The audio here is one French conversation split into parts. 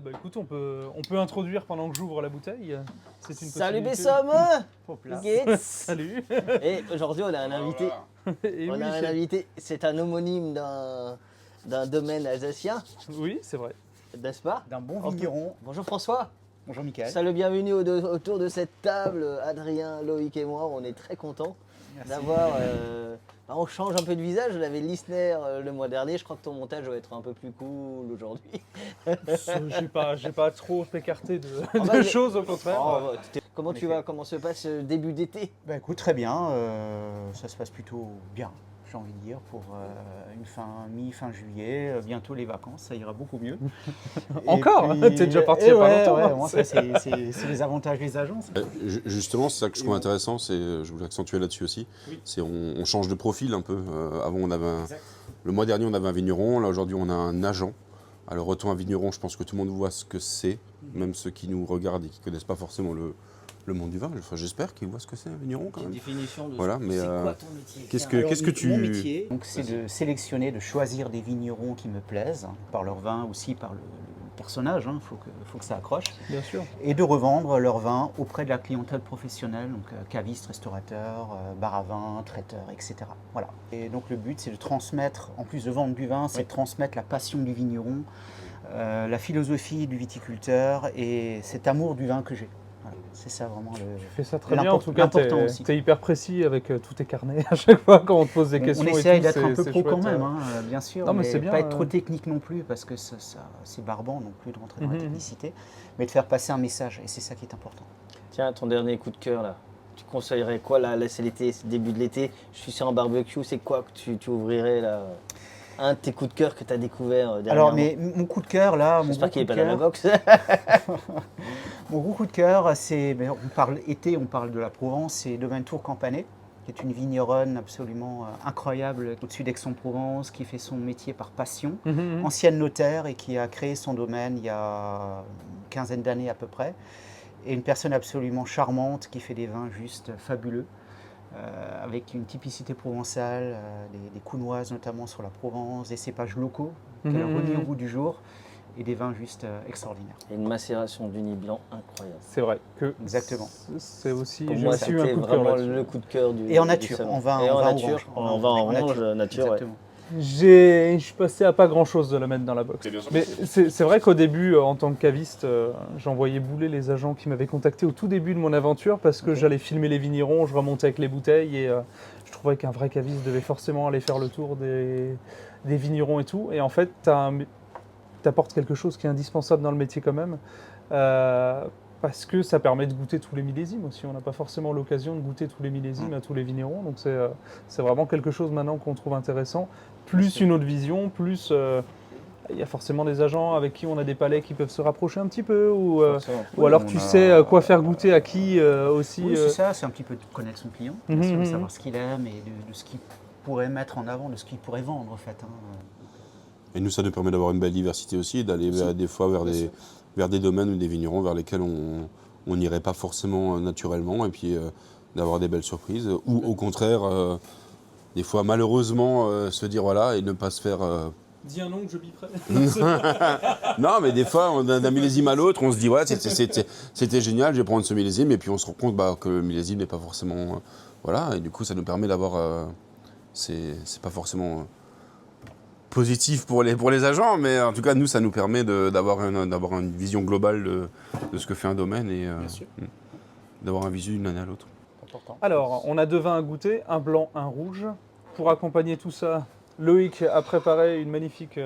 Bah écoute, on peut introduire pendant que j'ouvre la bouteille. C'est une Salut possibilité. Bessom, Hop là. Gates. Salut. Et aujourd'hui on a un invité. Et On oui, a un invité. C'est un homonyme d'un domaine alsacien, oui, c'est vrai. n'est-ce pas? D'un bon En vigneron. Bonjour François. Bonjour Mickaël. Salut, bienvenue autour de cette table. Adrien, Loïc et moi, on est très contents d'avoir. On change un peu de visage. On avait Lissner le mois dernier. Je crois que ton montage va être un peu plus cool aujourd'hui. J'ai pas trop écarté de bah, choses, au contraire. Oh, comment En tu effet. vas? Comment se passe ce début d'été? Bah écoute, très bien. Ça se passe plutôt bien, j'ai envie de dire, pour une mi-fin juillet. Bientôt les vacances, ça ira beaucoup mieux. Encore T'es déjà parti il y a pas longtemps, hein. Moi, ça, c'est les avantages des agences. Justement, c'est ça que je trouve intéressant, je voulais accentuer là-dessus aussi, c'est on change de profil un peu. Avant, on avait le mois dernier, on avait un vigneron, là aujourd'hui, on a un agent. Alors, autant un vigneron, je pense que tout le monde voit ce que c'est, même ceux qui nous regardent et qui ne connaissent pas forcément le monde du vin. Enfin, j'espère qu'ils voient ce que c'est un vigneron quand même. Définition de Voilà, mais c'est quoi ton métier? qu'est-ce que tu... Mon métier, donc, c'est de sélectionner, de choisir des vignerons qui me plaisent, par leur vin, aussi par le personnage, il faut que ça accroche. Bien sûr. Et de revendre leur vin auprès de la clientèle professionnelle, donc cavistes, restaurateurs, bar à vin, traiteurs, etc. Voilà. Et donc le but, c'est de transmettre, en plus de vendre du vin, c'est de transmettre la passion du vigneron, la philosophie du viticulteur et cet amour du vin que j'ai. Voilà. C'est ça vraiment Tu fais ça très bien, en tout cas, l'important aussi. t'es hyper précis avec tous tes carnets à chaque fois quand on te pose des questions. On essaye et tout, d'être un peu c'est pro quand chouette, même, bien sûr, Non, mais c'est bien, pas être trop technique non plus, parce que c'est barbant non plus de rentrer dans la Mhm. technicité, mais de faire passer un message, et c'est ça qui est important. Tiens, ton dernier coup de cœur là. Tu conseillerais quoi là c'est l'été, c'est le début de l'été. Je suis sur un barbecue, c'est quoi que tu ouvrirais là? Un de tes coups de cœur que tu as découvert dernièrement. Alors, mais mon coup de cœur là, J'espère qu'il n'est pas dans la box. mon gros coup de cœur, c'est, on parle été, on parle de la Provence, c'est Domaine Tour Campanet, qui est une vigneronne absolument incroyable au-dessus d'Aix-en-Provence, qui fait son métier par passion, Mhm. ancienne notaire et qui a créé son domaine il y a une quinzaine d'années à peu près, et une personne absolument charmante qui fait des vins juste fabuleux. Avec une typicité provençale, des counoises notamment sur la Provence, des cépages locaux qu'elle a remis au goût du jour et des vins juste extraordinaires. Et une macération du Nid blanc incroyable. C'est vrai que Exactement. c'est aussi, Pour j'ai moi, aussi eu un c'était coup de cœur vraiment là-dessus. le coup de cœur du Et en du nature, salon. en vin- Et en en vin nature, orange. en vin En orange, nature, ouais. Exactement. Je suis passé à pas grand chose de la mettre dans la box. Mais c'est vrai qu'au début, en tant que caviste, j'envoyais bouler les agents qui m'avaient contacté au tout début de mon aventure parce que j'allais filmer les vignerons, je remontais avec les bouteilles et je trouvais qu'un vrai caviste devait forcément aller faire le tour des vignerons et tout. Et en fait, t'apportes quelque chose qui est indispensable dans le métier quand même. Parce que ça permet de goûter tous les millésimes aussi. On n'a pas forcément l'occasion de goûter tous les millésimes à tous les vignerons. Donc c'est vraiment quelque chose maintenant qu'on trouve intéressant. Plus une autre vision, plus il y a forcément des agents avec qui on a des palais qui peuvent se rapprocher un petit peu. Ou alors tu sais quoi faire goûter à qui aussi. Oui, c'est ça, c'est un petit peu de connaître son client, bien sûr, de Mhm. savoir ce qu'il aime et de ce qu'il pourrait mettre en avant, de ce qu'il pourrait vendre en fait. Et nous, ça nous permet d'avoir une belle diversité aussi, d'aller des fois vers des domaines ou des vignerons vers lesquels on n'irait pas forcément naturellement, et puis d'avoir des belles surprises. Ou au contraire, des fois malheureusement, se dire voilà, et ne pas se faire... Dis un nom que je biperai. Non, mais des fois, d'un millésime à l'autre, on se dit ouais, c'était génial, je vais prendre ce millésime, et puis on se rend compte que le millésime n'est pas forcément... voilà, et du coup, ça nous permet d'avoir... c'est pas forcément... positif pour les agents, mais en tout cas, nous, ça nous permet d'avoir une vision globale de ce que fait un domaine et d'avoir un visu d'une année à l'autre. Alors, on a deux vins à goûter, un blanc, un rouge. Pour accompagner tout ça, Loïc a préparé une magnifique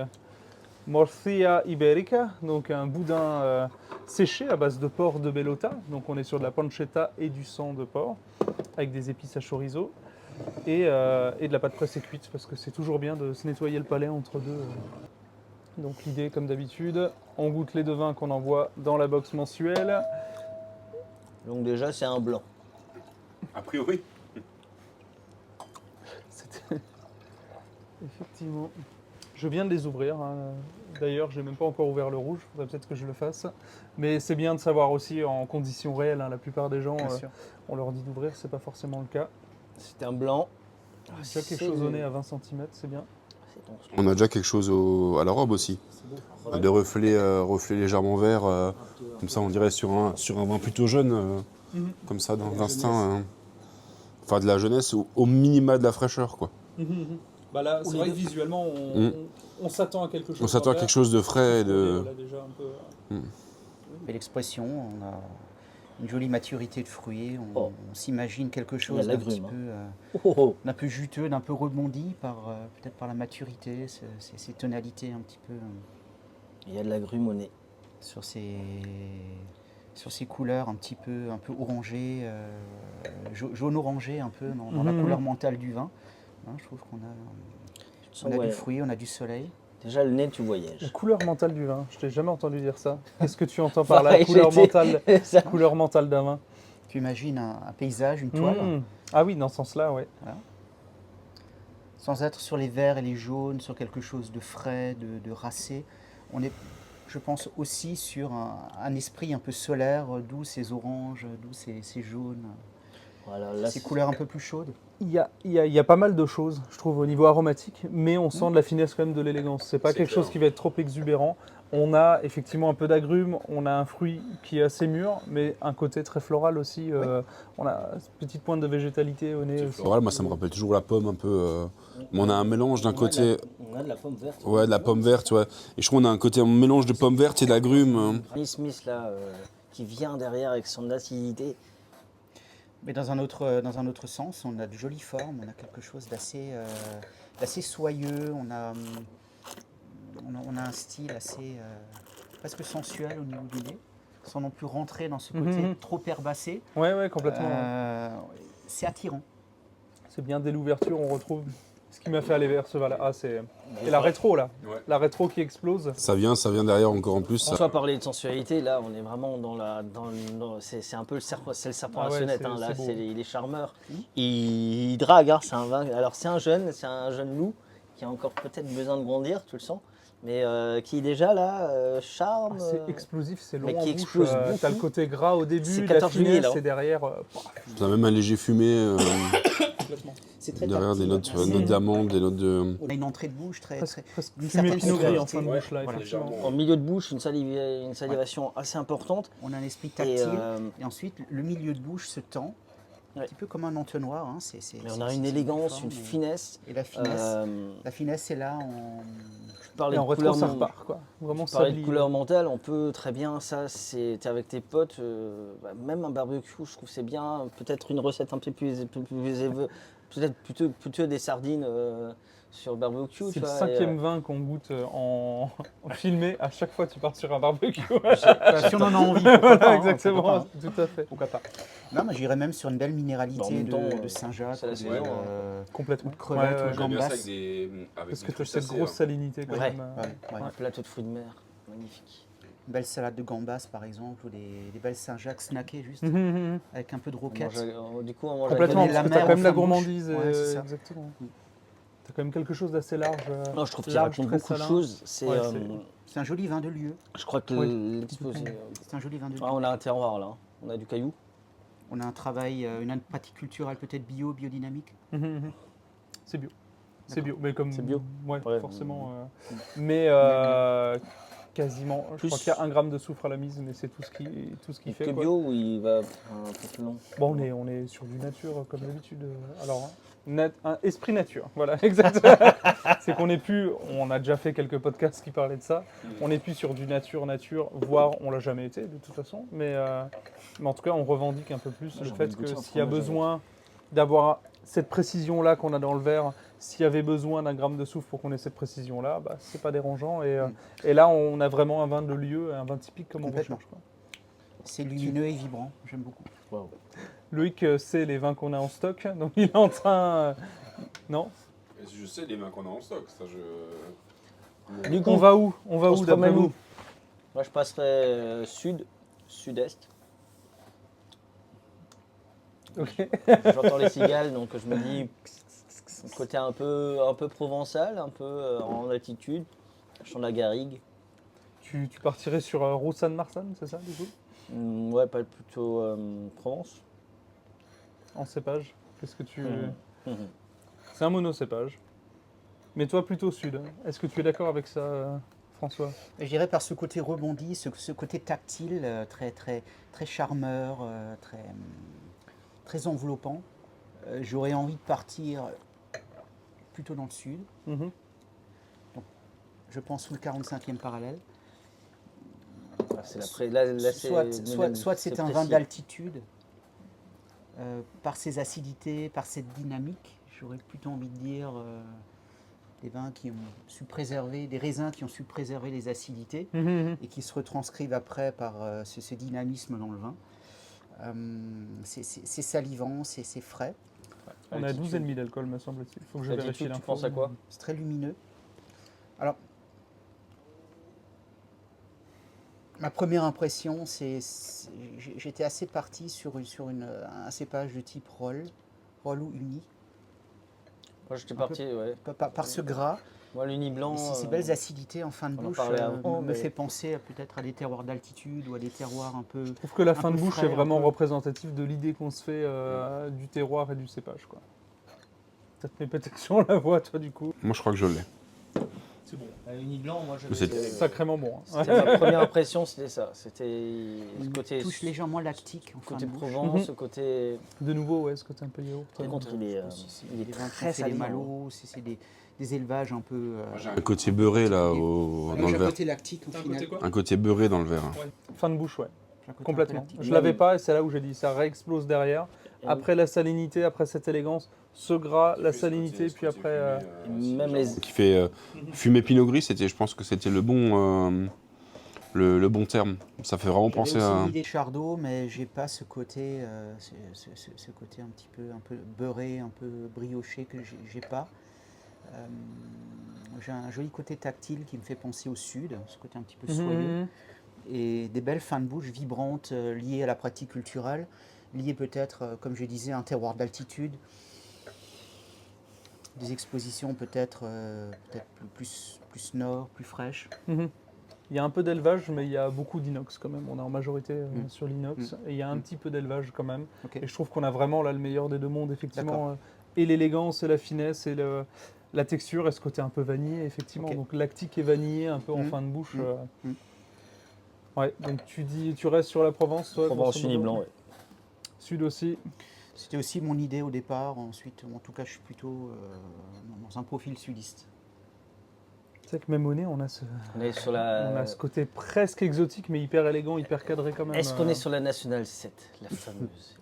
Morcilla Iberica, donc un boudin séché à base de porc de Bellota. Donc on est sur de la pancetta et du sang de porc, avec des épices à chorizo. Et de la pâte pressée cuite, parce que c'est toujours bien de se nettoyer le palais entre deux. Donc l'idée, comme d'habitude, on goûte les deux vins qu'on envoie dans la box mensuelle. Donc déjà, c'est un blanc. A priori. C'était... Effectivement. Je viens de les ouvrir. D'ailleurs, je n'ai même pas encore ouvert le rouge. Il faudrait peut-être que je le fasse. Mais c'est bien de savoir aussi en conditions réelles. La plupart des gens, on leur dit d'ouvrir, c'est pas forcément le cas. C'est un blanc. Déjà quelque chose au nez à 20 cm, c'est bien. C'est ton son. On a déjà quelque chose à la robe aussi. Des reflets légèrement verts, comme ça on dirait sur un vin plutôt jeune, comme ça d'instinct. Enfin de la jeunesse, au minima de la fraîcheur quoi. Bah là, c'est vrai que visuellement, on s'attend à quelque chose. On s'attend à quelque chose de frais et de... Voilà, déjà un peu... Belle expression, on a une jolie maturité de fruits, Oh. on s'imagine quelque Il y a chose de d'un petit l'agrume, peu, d'un peu juteux, d'un peu rebondi, peut-être par la maturité, ces tonalités un petit peu Il y a de l'agrume au nez. sur ces couleurs un peu orangées, jaune-orangé un peu dans la couleur mentale du vin. Hein, je trouve qu'on a, du fruit, on a du soleil. Déjà, le nez, tu La voyages. couleur mentale du vin, je t'ai jamais entendu dire ça. Qu'est-ce que tu entends par la Pareil, couleur Ça. mentale d'un vin? Tu imagines un paysage, une toile, Ah oui, dans ce sens-là, oui. sans être sur les verts et les jaunes, sur quelque chose de frais, de racé. On est, je pense, aussi sur un esprit un peu solaire, d'où ces oranges, d'où ces jaunes, Voilà, là, ces couleurs un peu plus chaudes. Il y a pas mal de choses, je trouve, au niveau aromatique, mais on sent de la finesse quand même, de l'élégance. C'est pas quelque chose qui va être trop exubérant. On a effectivement un peu d'agrumes, on a un fruit qui est assez mûr, mais un côté très floral aussi. On a une petite pointe de végétalité au nez aussi. Floral, moi ça me rappelle toujours la pomme un peu. Mais on a un mélange d'un côté... On a de la pomme verte. Ouais, de la pomme verte, ouais. Et je trouve qu'on a un mélange de pomme verte et d'agrumes. Granny Smith, là, qui vient derrière avec son acidité. Mais dans un autre sens, on a de jolies formes, on a quelque chose d'assez soyeux, on a un style assez presque sensuel au niveau du nez, sans non plus rentrer dans ce côté trop herbacé. Ouais, complètement. C'est attirant. C'est bien dès l'ouverture, on retrouve ce qui m'a fait aller vers ce vin-là. Et la rétro, là. Ouais. La rétro qui explose. Ça vient derrière encore en plus. On va parler de sensualité, là, on est vraiment c'est un peu le serpent à la sonnette, hein, là, c'est beau. il est charmeur. Il drague, hein, c'est un vin. Alors c'est un jeune loup qui a encore peut-être besoin de grandir, tu le sens, mais qui déjà là charme. C'est explosif, c'est long mais en qui bouche. explose T'as le beaucoup. côté gras au C'est début, la 14 juillet, finesse, là. et derrière... Ça a même un léger fumé. complètement. C'est très Derrière des tactile, notes d'amande, des notes de... on a une entrée de bouche très Presque d'une fumé certaine pinot gris en sensualité. fin de bouche, là, Voilà. effectivement. En milieu de bouche, une salivation assez importante. On a un esprit Et, tactile et ensuite le milieu de bouche se tend, un Ouais. petit peu comme un entonnoir. Hein. Mais on a une élégance, une finesse. Et la finesse est là. Je parlais Et de en rétro, couleur ça mon- repart, quoi. Vraiment je parlais de sablé. couleur mentale, on peut très bien, t'es avec tes potes, même un barbecue, je trouve que c'est bien. Peut-être une recette un peu plus peut-être plutôt des sardines sur barbecue. C'est tu le vois, 5e vin qu'on goûte en filmé. À chaque fois, tu pars sur un barbecue. Si on en a envie, pourquoi pas, Voilà, hein, exactement. pourquoi pas, Tout à fait. pourquoi pas. Non, moi j'irais même sur une belle Bah, en minéralité même temps, de Saint-Jacques, c'est la ou saison, Complètement. de crevettes, Ouais, ou de gambas. Parce que tu as cette grosse salinité quand Ouais. même. Ouais. un plateau de fruits de mer, magnifique. Une belle salade de gambas par exemple, ou des belles Saint-Jacques snackées juste, Mhm. avec un peu de On roquette. mange du coup, on mange Complètement, donner parce la que t'as mer quand même en la fin de bouche. gourmandise. Ouais, c'est ça. Exactement. T'as quand même quelque chose d'assez large. Non, je trouve qu'il large, raconte très beaucoup de salin. choses. C'est, Ouais, C'est un joli vin de lieu. je crois que Oui. l'exposé. C'est un joli vin de lieu. On a un terroir là, on a du caillou. On a un travail, une pratique culturelle peut-être biodynamique. Mhm. C'est bio. C'est bio. Mais comme... C'est bio. Ouais, Ouais. forcément. Mais quasiment. Je Plus- crois qu'il y a 1 gramme de soufre à la mise, mais c'est tout ce qui fait. Que quoi. bio ou il va un peu plus long. Bon, on est sur du nature comme d'habitude. Alors, un esprit nature, voilà, exactement. C'est qu'on n'est plus, on a déjà fait quelques podcasts qui parlaient de ça, on n'est plus sur du nature, voire on l'a jamais été de toute façon, mais en tout cas on revendique un peu plus le j'ai envie fait de que goûter un s'il y a fromage besoin d'avoir cette précision-là qu'on a dans le verre, s'il y avait besoin d'un gramme de soufre pour qu'on ait cette précision-là, bah, c'est pas dérangeant. Et là, on a vraiment un vin de lieu, un vin typique comme on Complètement. recherche, quoi. C'est lumineux et vibrant, j'aime beaucoup. Wow. Loïc sait les vins qu'on a en stock, donc il est en train... Non. Je sais les vins qu'on a en stock, ça je... Du coup, On va où se d'après promène vous où Moi je passerai sud-est. Ok. J'entends les cigales, donc je me dis côté un peu provençal, un peu en altitude, champ de la garrigue. Tu partirais sur Roussanne-Marsanne, c'est ça, du coup? Ouais, pas plutôt Provence. En cépage? Qu'est-ce que tu... Mhm. C'est un monocépage. Mais toi, plutôt sud. Est-ce que tu es d'accord avec ça, François? Je dirais par ce côté rebondi, ce côté tactile, très charmeur, très enveloppant. J'aurais envie de partir plutôt dans le sud. Mhm. Je pense sous le 45e parallèle. C'est là, Soit c'est un vin d'altitude, par ses acidités, par cette dynamique. J'aurais plutôt envie de dire des vins qui ont su préserver, des raisins qui ont su préserver les acidités et qui se retranscrivent après par ce dynamisme dans le vin. C'est salivant, c'est frais. On a 12,5 d'alcool, me semble-t-il. Il faut que je vérifie l'info. Tu penses à quoi? C'est très lumineux. Alors, ma première impression, j'étais assez parti sur un cépage de type Roll ou Uni. Moi, j'étais parti, ouais. Par ce gras. Moi, l'Uni blanc. Ces belles acidités en fin de bouche me mais- fait penser peut-être à des terroirs d'altitude ou à des terroirs un peu. Je trouve que la un fin de peu bouche frais, est vraiment un peu. représentative de l'idée qu'on se fait du terroir et du cépage, quoi. Ça te met peut-être sur la voie, toi, du coup. Moi, je crois que je l'ai. C'est bon. L'Uni blanc, moi, C'était- Sacrément bon. Hein. C'était ma première impression, c'était ça. C'était ce Une côté, touche légèrement lactique en fin côté de bouche. Provence, ce côté. De nouveau, ouais, ce côté un peu yaourt. Par contre, il est Les vins très qui ont fait les salivant. malots, c'est des élevages un peu. Un côté beurré là dans le verre. lactique au final. Un côté beurré dans le verre. Fin de bouche, ouais. J'ai un côté un peu Complètement. lactique. Je l'avais pas et c'est là où j'ai dit ça réexplose derrière. Et Après la salinité, après cette élégance, ce gras, la salinité, puis après. même les. Qui fait fumer Pinot Gris, je pense que c'était le bon terme. Ça fait vraiment J'avais penser aussi à. une idée de Chardot, mais j'ai pas ce côté, ce côté un peu beurré, un peu brioché que j'ai pas. J'ai un joli côté tactile qui me fait penser au sud, ce côté un petit peu soyeux, et des belles fins de bouche vibrantes liées à la pratique culturelle, liées peut-être, comme je disais, à un terroir d'altitude, des expositions peut-être plus nord, plus fraîches. Il y a un peu d'élevage, mais il y a beaucoup d'inox quand même. On est en majorité sur l'inox. Et il y a un petit peu d'élevage quand même. Ok. Et je trouve qu'on a vraiment là le meilleur des deux mondes, effectivement. D'accord. Et l'élégance, et la finesse, et la texture, et ce côté un peu vanillé, effectivement. Ok. Donc lactique et vanillé, un peu en fin de bouche. Ouais, donc tu restes sur la Provence, toi? Provence, grosso Uni modo blanc, ouais. Sud aussi. C'était aussi mon idée au départ. Ensuite, en tout cas, je suis plutôt dans un profil sudiste. Tu sais que même au nez, on a ce, On est sur on la. a ce côté presque exotique, mais hyper élégant, hyper cadré quand même. Est-ce qu'on est sur la Nationale 7, la fameuse?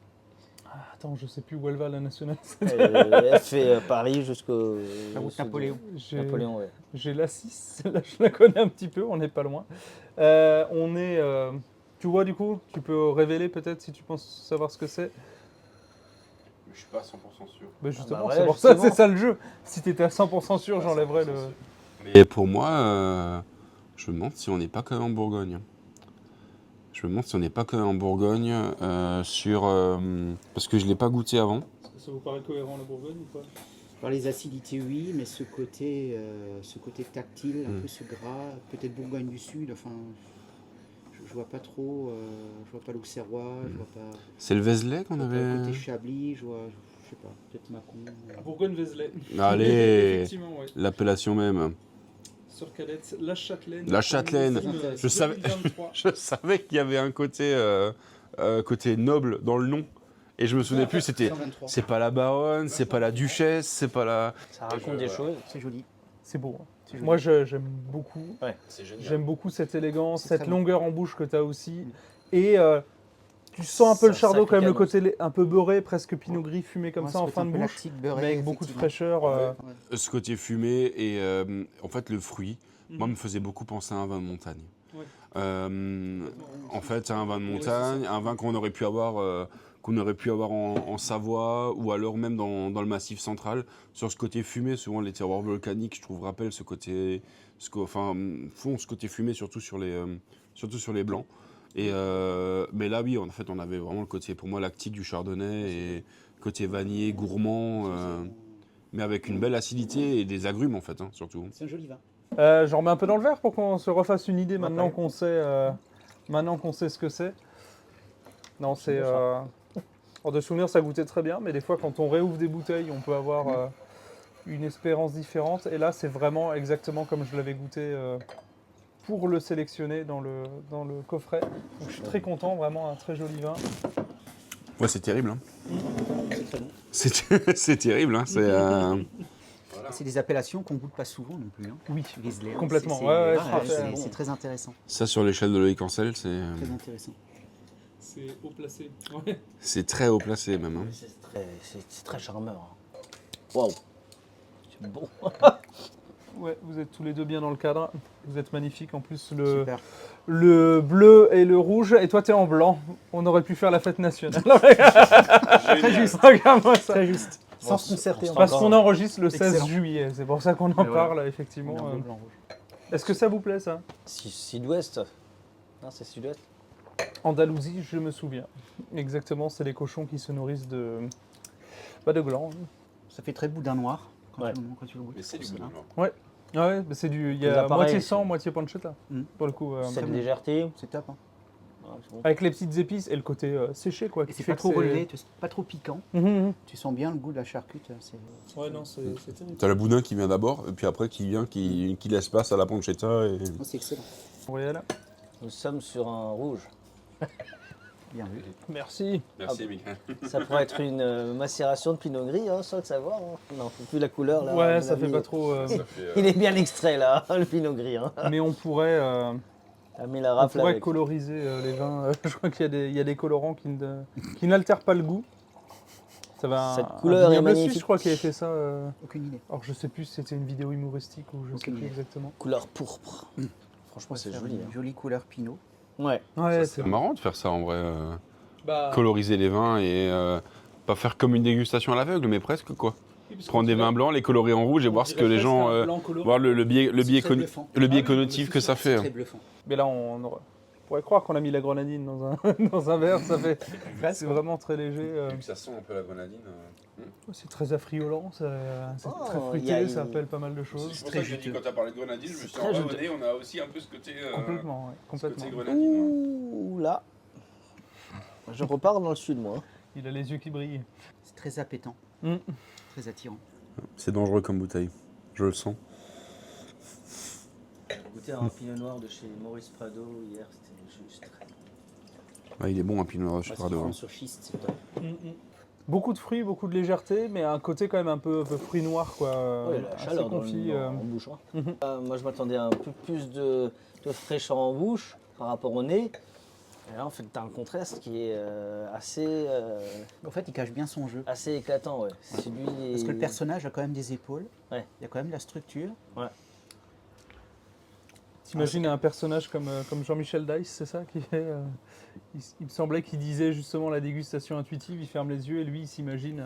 Attends, je sais plus où elle va, la nationale. Elle fait Paris jusqu'au. La route Napoléon. Napoléon, ouais. J'ai la 6, celle-là je la connais un petit peu, on n'est pas loin. On est. Tu vois du coup, tu peux révéler peut-être si tu penses savoir ce que c'est. Je suis pas 100% sûr. Bah justement, bah ouais, c'est pour ça, justement. c'est ça le jeu. Si t'étais à 100% sûr, j'enlèverais le. Et pour moi, je me demande si on n'est pas quand même en Bourgogne. Je me demande si on n'est pas quand même en Bourgogne parce que je l'ai pas goûté avant. Est-ce que ça vous paraît cohérent la Bourgogne ou pas? Par les acidités, oui, mais ce côté tactile, un peu ce gras, peut-être Bourgogne du Sud, enfin, je vois pas trop, je vois pas l'Auxerrois, je vois pas C'est le Vézelay qu'on le avait. côté Chablis, je vois, je sais pas, peut-être Mâcon. Bourgogne-Vézelay. Allez, Effectivement, ouais. l'appellation même. Sur Cadette, la Châtelaine. La Châtelaine. Je savais- 2023. Je savais qu'il y avait un côté noble dans le nom. Et je me souvenais plus, c'était. 123. C'est pas la baronne, c'est pas la duchesse, c'est pas la. Ça raconte des choses. C'est joli. C'est beau. Hein. C'est joli. Moi, j'aime beaucoup. C'est génial. J'aime beaucoup cette élégance, C'est cette très bon. longueur en bouche que tu as aussi. Et tu sens un peu le C'est un chardot, quand même, le sacré côté un peu beurré, presque pinot gris fumé comme Ouais, ça ce en côté fin un de peu bouche. lactique, beurré, Mais avec beaucoup de effectivement. fraîcheur. Ouais. Ce côté fumé et en fait le fruit, moi me faisait beaucoup penser à un vin de montagne. Ouais. En fait, un vin de montagne, un vin qu'on aurait pu avoir en Savoie ou alors même dans le Massif central. Sur ce côté fumé, souvent les terroirs volcaniques, je trouve, rappellent ce côté, font ce côté fumé surtout sur les blancs. Et mais là, oui, en fait, on avait vraiment le côté, pour moi, lactique du chardonnay et côté vanillé, gourmand, mais avec une belle acidité et des agrumes, en fait, hein, surtout. C'est un joli vin. J'en remets un peu dans le verre pour qu'on se refasse une idée maintenant Ouais. qu'on sait ce que c'est. Non, c'est. En de souvenir, ça goûtait très bien, mais des fois, quand on réouvre des bouteilles, on peut avoir une espérance différente. Et là, c'est vraiment exactement comme je l'avais goûté pour le sélectionner dans le coffret. Donc, je suis très content, vraiment un très joli vin. Ouais, c'est terrible. Hein. C'est très bon. C'est terrible. Hein. C'est des appellations qu'on goûte pas souvent non plus. Hein. Oui, Riesling, complètement. C'est très intéressant. Ça, sur l'échelle de Loïc Ancel, c'est Très intéressant. C'est haut placé. c'est très haut placé même. Hein. C'est très charmeur. Hein. Waouh. C'est bon. Ouais, vous êtes tous les deux bien dans le cadre. Vous êtes magnifiques. En plus, Super. le bleu et le rouge. Et toi, t'es en blanc. On aurait pu faire la fête nationale. Très juste. Regarde-moi ça. Très juste. Sans se concerter. on Parce qu'on enregistre le 16 Excellent. juillet. C'est pour ça qu'on en parle, effectivement. Blanc, rouge. Est-ce que ça vous plaît, ça? Sud-ouest. Non, c'est sud-ouest. Andalousie, je me souviens. Exactement, c'est les cochons qui se nourrissent de gland. Ça fait très boudin noir quand, Ouais. quand tu le goûtes. Mais c'est du Ça. boudin noir. Ah ouais, mais c'est du. Il y Les a appareils. moitié sang, moitié pancetta. Mm. Pour le coup. Cette légèreté. C'est top. Hein. Ouais, c'est bon. Avec les petites épices et le côté séché, quoi. Et qui c'est fait pas que trop relevé, pas trop piquant. Mhm. Tu sens bien le goût de la charcute. Ouais, non, c'est terrible. T'as le boudin qui vient d'abord, et puis après qui laisse place à la pancetta. Et... C'est excellent. Royal. Nous sommes sur un rouge. Bien vu. Merci. Merci, Mickaël. Ça pourrait être une macération de pinot gris, hein, sans le savoir. Hein. Non, plus la couleur là. à Ouais, mon ça fait avis, pas trop. Il est bien extrait là, le pinot gris. Hein. Mais on pourrait, A mis la rafle avec. coloriser les vins. Je crois qu'il y a des colorants qui n'altèrent pas le goût. Ça va. Cette couleur est vignoble suisse, magnifique. je crois qu'il avait fait ça. Aucune idée. Alors je sais plus si c'était une vidéo humoristique ou je sais Aucune plus idée. exactement. Couleur pourpre. Franchement, c'est Faire joli. une Hein. jolie couleur pinot. Ouais. Ouais, C'est marrant de faire ça en vrai. Bah, Coloriser les vins et pas faire comme une dégustation à l'aveugle, mais presque quoi. Prendre des vins blancs, les colorer en rouge et voir ce que les gens. Voir le biais cognitif que ça fait. Très bluffant. Mais là, on pourrait croire qu'on a mis la grenadine dans un, dans un verre. Ça fait. C'est vraiment très léger. Vu que ça sent un peu la grenadine. C'est très affriolant, c'est Oh, très il y fruité, a ça une- appelle pas mal de choses. C'est pour ça que j'ai dit quand t'as parlé de grenadine, je me suis très dit, on a aussi un peu ce côté. Complètement, ouais, Ce côté complètement. grenadine. Ouh là. Je repars dans le sud, moi. Hein. Il a les yeux qui brillent. C'est très appétant, Mm. très attirant. C'est dangereux comme bouteille. Je le sens. J'ai goûté un pinot noir de chez Maurice Prado hier, c'était juste très bon. Ouais, il est bon un pinot noir, je sais Parce pas qu'ils de. font sur schiste, c'est top. Beaucoup de fruits, beaucoup de légèreté, mais un côté quand même un peu fruit noir, quoi. Ouais, la assez chaleur dans confit. en bouche. Hein. Mhm. Moi, je m'attendais à un peu plus de fraîcheur en bouche par rapport au nez. Et là, en fait, tu as un contraste qui est En fait, il cache bien son jeu. assez éclatant. Ouais. Celui Parce que le personnage a quand même des épaules. Ouais. Il y a quand même de la structure. T'imagines un personnage comme Jean-Michel Dice, c'est ça qui est, il me semblait qu'il disait justement la dégustation intuitive, il ferme les yeux et lui il s'imagine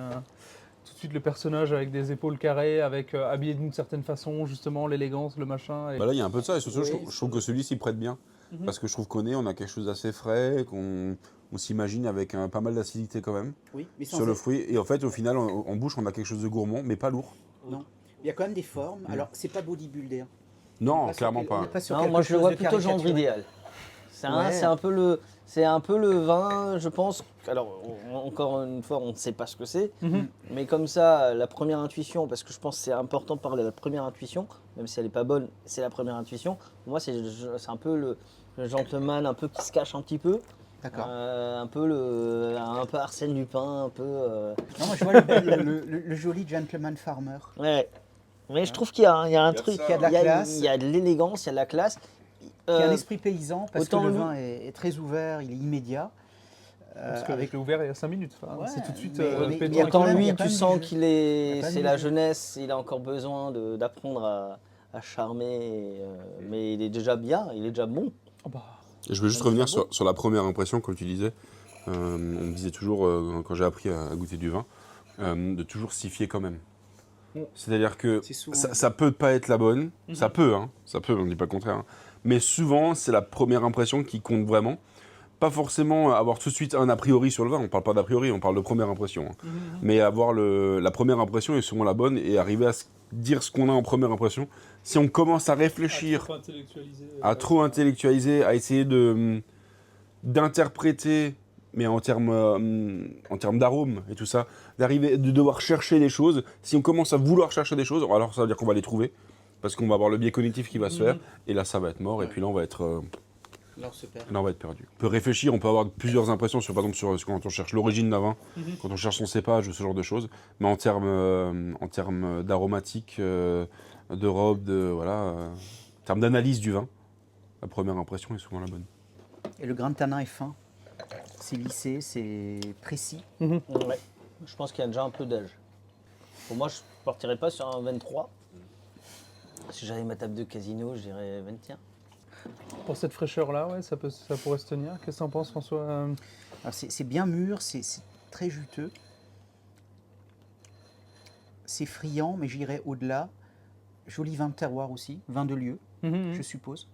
tout de suite le personnage avec des épaules carrées, avec habillé d'une certaine façon, justement l'élégance, le machin. Et... Bah là, il y a un peu de ça, et surtout, Oui, je trouve que celui s'y prête bien. Mhm. Parce que je trouve qu'on a quelque chose d'assez frais, qu'on s'imagine avec pas mal d'acidité quand même, Oui, mais sur le fruit. Et en fait, au final, en bouche, on a quelque chose de gourmand, mais pas lourd. Non. Il y a quand même des formes. Alors, c'est pas bodybuilder. Non, Pas sur clairement quel- pas. on est pas sur Non, quelque moi, je le chose vois de plutôt gendre caricaturé. idéal. C'est Ouais. c'est un peu le vin, je pense. Alors, encore une fois, on ne sait pas ce que c'est. Mhm. Mais comme ça, la première intuition, parce que je pense que c'est important de parler de la première intuition, même si elle n'est pas bonne, c'est la première intuition. Pour moi, c'est un peu le gentleman un peu qui se cache un petit peu. D'accord. Un peu Arsène Lupin, un peu. Non, moi, je vois le joli gentleman farmer. Ouais. Mais je trouve qu'il y a un de truc. ça. Il y a de la classe. Il y a de l'élégance, il y a de la classe. Qui a un esprit paysan, parce que autant le lui- vin est très ouvert, il est immédiat. Parce que Avec le ouvert il y a 5 minutes. Enfin, Ouais, c'est tout de suite mais pétant il y a et quand Autant même- tout. lui, il y a quand tu même sens du jeu. qu'il Il y est, a quand c'est même la du jeu. jeunesse, il a encore besoin d'apprendre à charmer, mais il est déjà bien, il est déjà bon. Oh, bah, Et je veux juste revenir sur la première impression, comme tu disais. On me disait toujours, quand j'ai appris à goûter du vin, de toujours s'y fier quand même. C'est-à-dire que C'est souvent- ça peut pas être la bonne, ça peut, on ne dit pas le contraire. Hein. Mais souvent, c'est la première impression qui compte vraiment. Pas forcément avoir tout de suite un a priori sur le vin, on parle pas d'a priori, on parle de première impression. Hein. Mais avoir la première impression est souvent la bonne et arriver à dire ce qu'on a en première impression. Si on commence à réfléchir, à trop intellectualiser, à essayer d'interpréter mais en termes d'arôme et tout ça, de devoir chercher des choses. Si on commence à vouloir chercher des choses, alors ça veut dire qu'on va les trouver, parce qu'on va avoir le biais cognitif qui va se faire, et là ça va être mort, et puis là on va être... Alors, super. Là, on va être perdu. On peut réfléchir, on peut avoir plusieurs impressions sur, par exemple, quand on cherche l'origine d'un vin, quand on cherche son cépage, ce genre de choses. Mais en termes d'aromatique, de robe, en termes d'analyse du vin, la première impression est souvent la bonne. Et le grain de tanin est fin, c'est lissé, c'est précis. Ouais. Je pense qu'il y a déjà un peu d'âge. Pour moi, je partirais pas sur un 23. Si j'avais ma table de casino, je dirais 21. Pour cette fraîcheur-là, ouais, ça pourrait se tenir. Qu'est-ce que t'en penses, François? Alors, c'est bien mûr, c'est très juteux. C'est friand, mais j'irais au-delà. Joli vin de terroir aussi, vin de lieu, je suppose.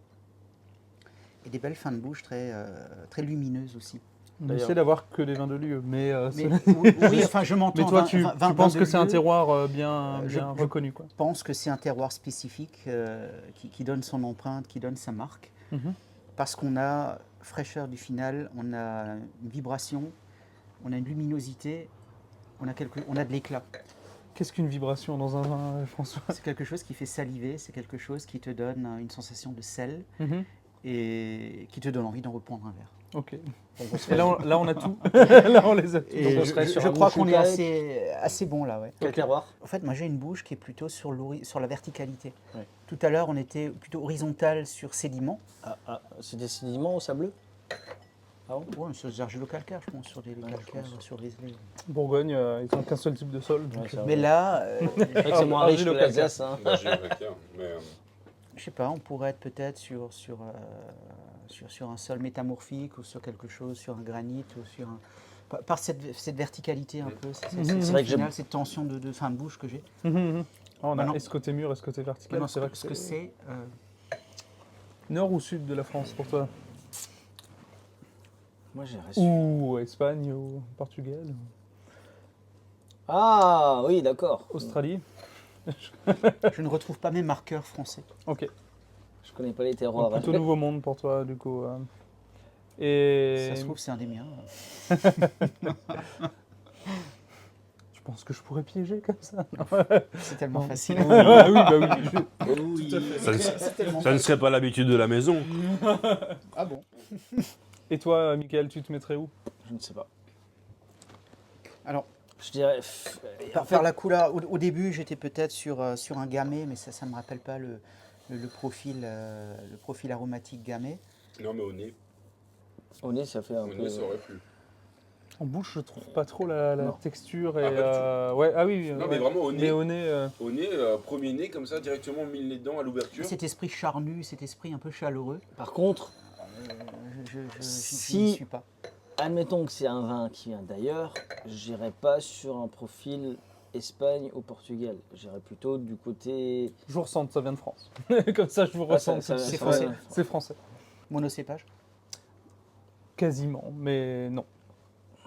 Et des belles fins de bouche très lumineuses aussi. On essaie d'avoir que des vins de lieu, mais oui, enfin je m'entends. mais toi, tu penses que c'est un terroir bien je reconnu, quoi. Je pense que c'est un terroir spécifique qui donne son empreinte, qui donne sa marque. Parce qu'on a fraîcheur du final, on a une vibration, on a une luminosité, on a de l'éclat. Qu'est-ce qu'une vibration dans un vin, François? C'est quelque chose qui fait saliver, c'est quelque chose qui te donne une sensation de sel et qui te donne envie d'en reprendre un verre. Ok. Et là, on a tout. Là, on les a tous. Et je crois qu'on est assez bon là. Ouais. Quel terroir? En fait, moi j'ai une bouche qui est plutôt sur la verticalité. Ouais. Tout à l'heure, on était plutôt horizontal sur sédiments. C'est des sédiments au sableux? Ah bon? Ouais, sur des argilo-calcaires, je pense, sur des calcaires, sur des îles. Bourgogne, ils n'ont qu'un seul type de sol. Donc, c'est vrai. Mais là, C'est vrai que c'est moins riche que l'Alsace. Hein. je sais pas, on pourrait être peut-être sur un sol métamorphique ou sur quelque chose, sur un granit ou sur un... Par cette verticalité un peu, c'est vrai que j'aime cette tension de fin de bouche que j'ai. On a est-ce côté mur, est-ce côté vertical? Non, c'est vrai ce que c'est... Nord ou sud de la France pour toi? Moi j'ai reçu. Ou Espagne ou Portugal? Ah oui, d'accord. Australie? Je ne retrouve pas mes marqueurs français. Ok. Je connais pas les terroirs. Donc, plutôt nouveau monde pour toi, du coup. Et... Ça se trouve, c'est un des miens. Tu penses que je pourrais piéger comme ça? C'est tellement facile. Oui, bah oui. Oui. Tout à fait. Ça ne serait pas l'habitude de la maison. Ah bon? Et toi, Mickaël, tu te mettrais où? Je ne sais pas. Alors, je dirais. Par faire la couleur, au début, j'étais peut-être sur un gamay, mais ça ne me rappelle pas le profil aromatique gamay. Non, mais au nez. Au nez, ça fait un peu. Ça aurait pu. En bouche, je trouve pas trop la texture. Et, Ah, ouais, ah oui. Non, mais vraiment au nez. Mais au nez. Au nez, premier nez, comme ça, directement mis le nez dedans à l'ouverture. Cet esprit charnu, cet esprit un peu chaleureux, Par contre, je Si- n'y suis pas. admettons que c'est un vin qui vient d'ailleurs, j'irai pas sur un profil Espagne ou Portugal. J'irai plutôt du côté. Je vous ressens, ça vient de France. Comme ça, je vous Ah, ressens. ça- c'est ça- français. C'est français. Monocépage. Quasiment, mais non.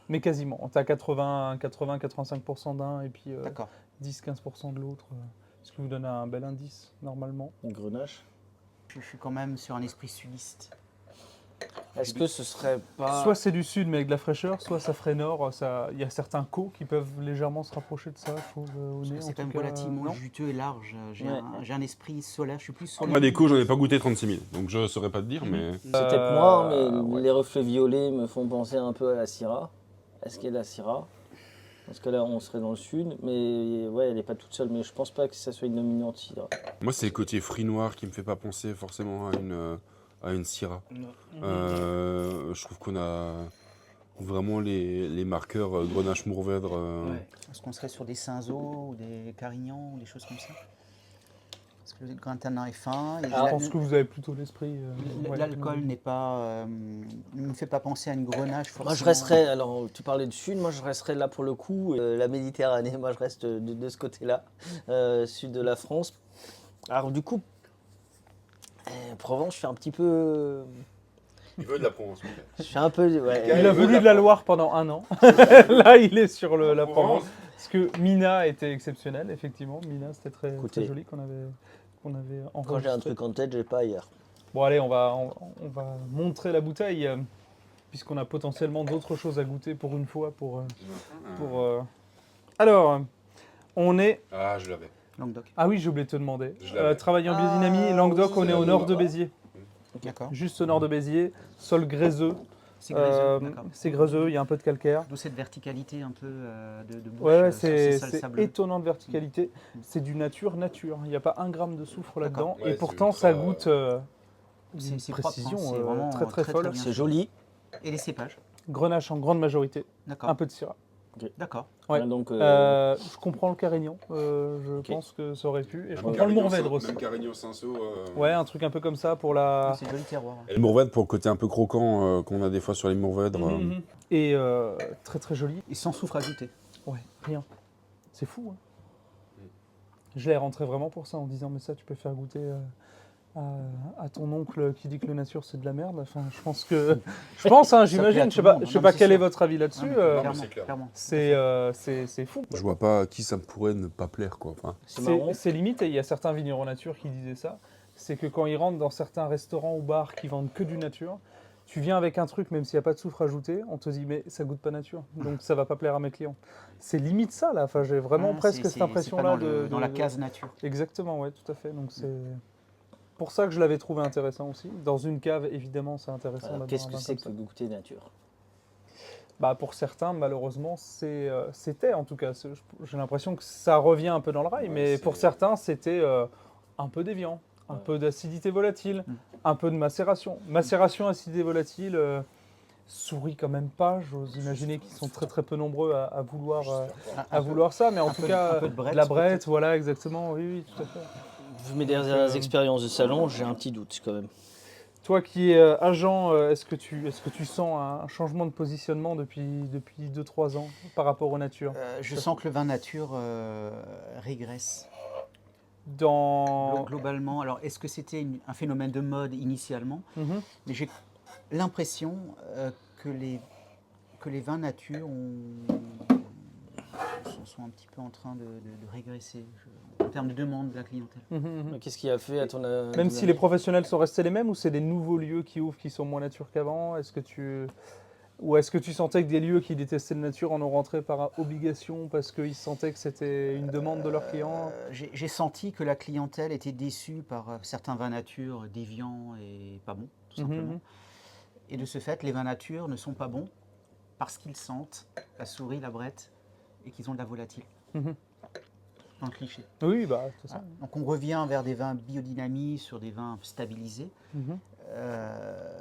Mais quasiment. T'as 80-85% d'un et puis D'accord. 10-15% de l'autre. Ce qui vous donne un bel indice, normalement. Grenache. Je suis quand même sur un esprit sudiste. Est-ce que ce serait pas. Soit c'est du sud, mais avec de la fraîcheur, soit ça ferait nord. Il y a certains cots qui peuvent légèrement se rapprocher de ça, je trouve, au Parce nez. que en c'est quand tout même cas, relativement non. juteux et large. J'ai un esprit solaire, je suis plus solaire. Moi, des coups, j'en ai pas goûté 36 000, donc je saurais pas te dire, mais. C'est peut-être moi, mais ouais. les reflets violets me font penser un peu à la Syrah. Est-ce qu'il y a de la Syrah? Parce que là, on serait dans le sud, mais ouais, elle n'est pas toute seule. Mais je pense pas que ça soit une dominante Syrah. Moi, c'est le côté fruit noir qui me fait pas penser forcément à une Syrah. Je trouve qu'on a vraiment les marqueurs Grenache Mourvèdre. Est-ce qu'on serait sur des Cinsault ou des Carignan ou des choses comme ça? Parce que le grain de tanin est fin. et Je pense que vous avez plutôt l'esprit. Ouais. L'alcool n'est pas, ne me fait pas penser à une grenache forcément. Moi, je resterais. Alors, tu parlais du sud. Moi, je resterais là pour le coup. La Méditerranée. Moi, je reste de ce côté-là, sud de la France. Alors, du coup, Provence, je suis un petit peu. Il veut de la Provence. Je suis un peu. Ouais, Il a voulu de la Loire pendant un an. Là, il est sur la Provence. Parce que Mina était exceptionnelle, effectivement. Mina, c'était très joli qu'on avait enregistré. Quand j'ai un truc en tête, j'ai pas ailleurs. Bon, allez, on va montrer la bouteille. puisqu'on a potentiellement d'autres choses à goûter pour une fois. Alors, on est... Ah, je l'avais. Languedoc. Ah oui, j'ai oublié de te demander. Je l'avais. Travailler en biodynamie, Languedoc, oui, on est au nord de Béziers. D'accord. Juste au nord de Béziers, sol gréseux. C'est gréseux, d'accord. C'est gréseux, il y a un peu de calcaire. D'où cette verticalité un peu de bouche. Ouais, sur ces sols c'est sableux. étonnant de verticalité. C'est du nature. Il n'y a pas un gramme de soufre là-dedans. Ouais, et c'est pourtant, ultra- ça goûte une C'est propre, précision hein, c'est vraiment très très très, folle. très bien. C'est joli. Et les cépages. Grenache en grande majorité. D'accord. Un peu de syrah. D'accord. Ouais. Ouais, donc, Je comprends le Carignan. Je pense que ça aurait pu. Et je comprends le Mourvèdre aussi. Même Carignan Cinsault. Ouais, un truc un peu comme ça pour la... C'est joli terroir. Et le Mourvèdre pour le côté un peu croquant qu'on a des fois sur les Mourvèdres. Mhm. Et très très joli. Et sans soufre ajouté. Ouais, rien. C'est fou. Hein. Je l'ai rentré vraiment pour ça en disant mais ça tu peux faire goûter à ton oncle qui dit que la nature c'est de la merde. Enfin, je pense, hein, j'imagine. Je sais pas quel est votre avis là-dessus. c'est clair. Clairement. C'est fou. Je vois pas à qui ça pourrait ne pas plaire, quoi. Enfin, c'est marrant. C'est limite, et il y a certains vignerons nature qui disaient ça, c'est que quand ils rentrent dans certains restaurants ou bars qui vendent que du nature, tu viens avec un truc, même s'il n'y a pas de soufre ajouté, on te dit mais ça goûte pas nature, donc ça va pas plaire à mes clients. C'est limite ça là, enfin, j'ai vraiment presque cette impression-là. Dans la case nature. Exactement, ouais, tout à fait. Donc c'est pour ça que je l'avais trouvé intéressant aussi. Dans une cave, évidemment, c'est intéressant. Alors, d'avoir qu'est-ce un que vin c'est comme que ça. goûter nature? Bah, pour certains, malheureusement, c'était en tout cas. J'ai l'impression que ça revient un peu dans le rail, mais pour certains, c'était un peu déviant, un peu d'acidité volatile, un peu de macération. Macération, acidité volatile, souris quand même pas. J'ose imaginer qu'ils sont très très peu nombreux à vouloir ça, mais en tout cas, un peu de brette, la brette, peut-être. voilà, exactement, oui, tout à fait. Vu mes dernières expériences de salon, j'ai un petit doute quand même. Toi qui es agent, est-ce que tu sens un changement de positionnement depuis 2-3 ans par rapport aux natures Je sens que le vin nature régresse. Dans... Globalement, alors est-ce que c'était un phénomène de mode initialement? Mhm. Mais j'ai l'impression que les vins nature sont un petit peu en train de régresser en termes de demande de la clientèle. Mhm. Qu'est-ce qui a fait à ton avis? Même si les professionnels sont restés les mêmes, ou c'est des nouveaux lieux qui ouvrent qui sont moins nature qu'avant? Ou est-ce que tu sentais que des lieux qui détestaient la nature en ont rentré par obligation parce qu'ils sentaient que c'était une demande de leurs clients? J'ai senti que la clientèle était déçue par certains vins nature déviants et pas bons, tout simplement. Mhm. Et de ce fait, les vins nature ne sont pas bons parce qu'ils sentent la souris, la brette et qu'ils ont de la volatile. Mhm. Dans le cliché. Oui, bah, c'est ça. Voilà. Donc on revient vers des vins biodynamiques, sur des vins stabilisés, Mhm.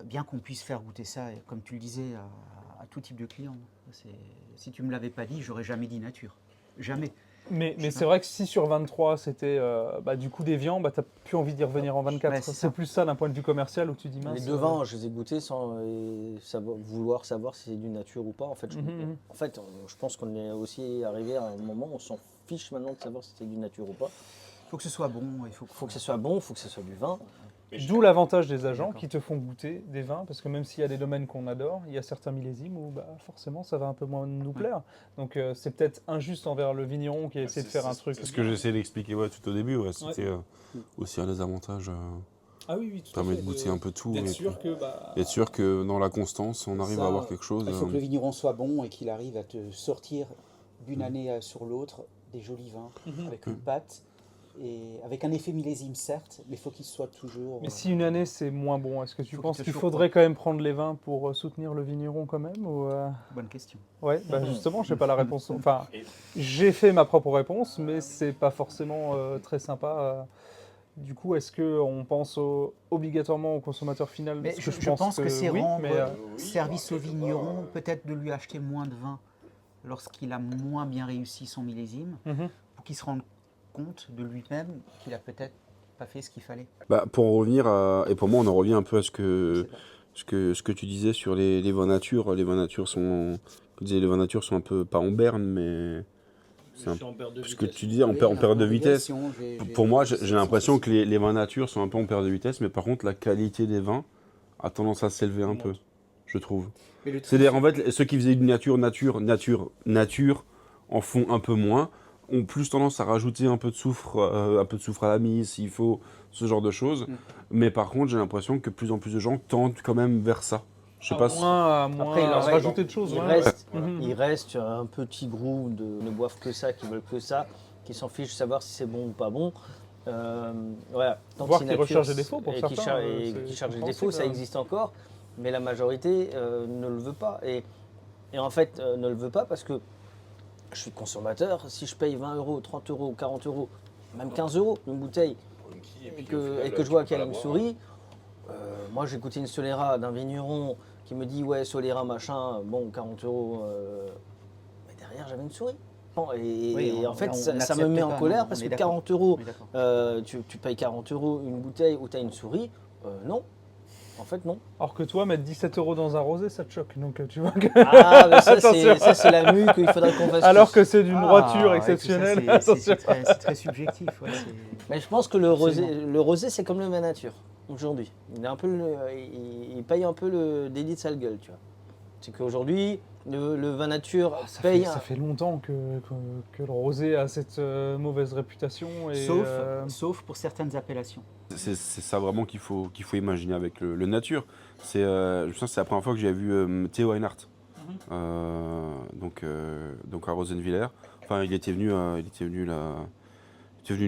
bien qu'on puisse faire goûter ça, et comme tu le disais, à tout type de client. Si tu ne me l'avais pas dit, j'aurais jamais dit nature. Jamais. Mais c'est vrai que si sur 23 c'était du coup déviant, t'as plus envie d'y revenir en 24. Ouais, c'est c'est ça. plus ça d'un point de vue commercial où tu dis mince. Les deux vins, je les ai goûtés sans vouloir savoir si c'est du nature ou pas. En fait, je pense qu'on est aussi arrivé à un moment où on s'en fiche maintenant de savoir si c'est du nature ou pas. Il faut que ce soit bon. Il faut que ce soit bon, il faut que ce soit du vin. D'où l'avantage des agents qui te font goûter des vins, parce que même s'il y a des domaines qu'on adore, il y a certains millésimes où forcément ça va un peu moins nous plaire. Donc c'est peut-être injuste envers le vigneron qui a essayé de faire un truc. C'est ce que j'essaie d'expliquer tout au début. C'était aussi un des avantages. Ah oui, tout permet de goûter un peu tout. D'être sûr, sûr que dans la constance, on arrive à avoir quelque chose. Il faut que le vigneron soit bon et qu'il arrive à te sortir d'une année sur l'autre des jolis vins avec une pâte. Et avec un effet millésime certes, mais il faut qu'il soit toujours... Mais si une année c'est moins bon, est-ce que tu penses qu'il chauffe, faudrait quand même prendre les vins pour soutenir le vigneron quand même ou Bonne question. Ouais, justement, je n'ai pas la réponse. Enfin, j'ai fait ma propre réponse, mais c'est pas forcément très sympa. Du coup, est-ce qu'on pense obligatoirement au consommateur final? Mais je pense que c'est oui, rendre service au vigneron, peut-être de lui acheter moins de vin lorsqu'il a moins bien réussi son millésime, pour qu'il se rende compte de lui-même qu'il a peut-être pas fait ce qu'il fallait. Pour en revenir et pour moi on en revient un peu à ce que tu disais sur les vins nature. Les vins nature sont un peu pas en berne, mais ce que tu disais en perte de vitesse. Pour moi j'ai l'impression que les vins nature sont un peu en perte de vitesse, mais par contre la qualité des vins a tendance à s'élever un peu, je trouve. C'est-à-dire en fait ceux qui faisaient du nature en font un peu moins, ont plus tendance à rajouter un peu de soufre à la mise s'il faut, ce genre de choses. Mais par contre, j'ai l'impression que plus en plus de gens tendent quand même vers ça. Je sais pas. À moins Après, il en rajouter de choses. Il ouais. reste, Mhm. il reste un petit groupe de ne boivent que ça, qui veulent que ça, qui s'en fichent de savoir si c'est bon ou pas bon. Voilà. Tant que Voire c'est qui nature, recherchent des défauts pour et certains, qui c'est cherchent des compréhensible, défauts, ça hein. existe encore, mais la majorité ne le veut pas. Et en fait, ne le veut pas parce que je suis consommateur. Si je paye 20 euros, 30 euros, 40 euros, même 15 euros une bouteille, et que je vois qu'il y a une souris, moi j'ai goûté une Solera d'un vigneron qui me dit ouais Solera machin, bon 40 euros, mais derrière j'avais une souris. Bon, et en fait ça me met en colère parce que 40 euros, tu payes 40 euros une bouteille où tu as une souris, non. En fait, non. Alors que toi, mettre 17 euros dans un rosé, ça te choque. Donc tu vois que... Ah, mais ça, Attention. c'est la mue qu'il faudrait qu'on fasse. Alors tous. que c'est d'une droiture exceptionnelle. Attention. C'est très subjectif. Ouais, Mais je pense que le rosé, c'est comme le vin nature aujourd'hui. Il paye un peu le délit de sale gueule, tu vois. C'est qu'aujourd'hui, le vin nature paye. Ça fait longtemps que le rosé a cette mauvaise réputation. Et, sauf pour certaines appellations. C'est ça vraiment qu'il faut imaginer avec le nature. Je pense que c'est la première fois que j'ai vu Théo Reinhardt, donc à Rosenwiller. Enfin, il était venu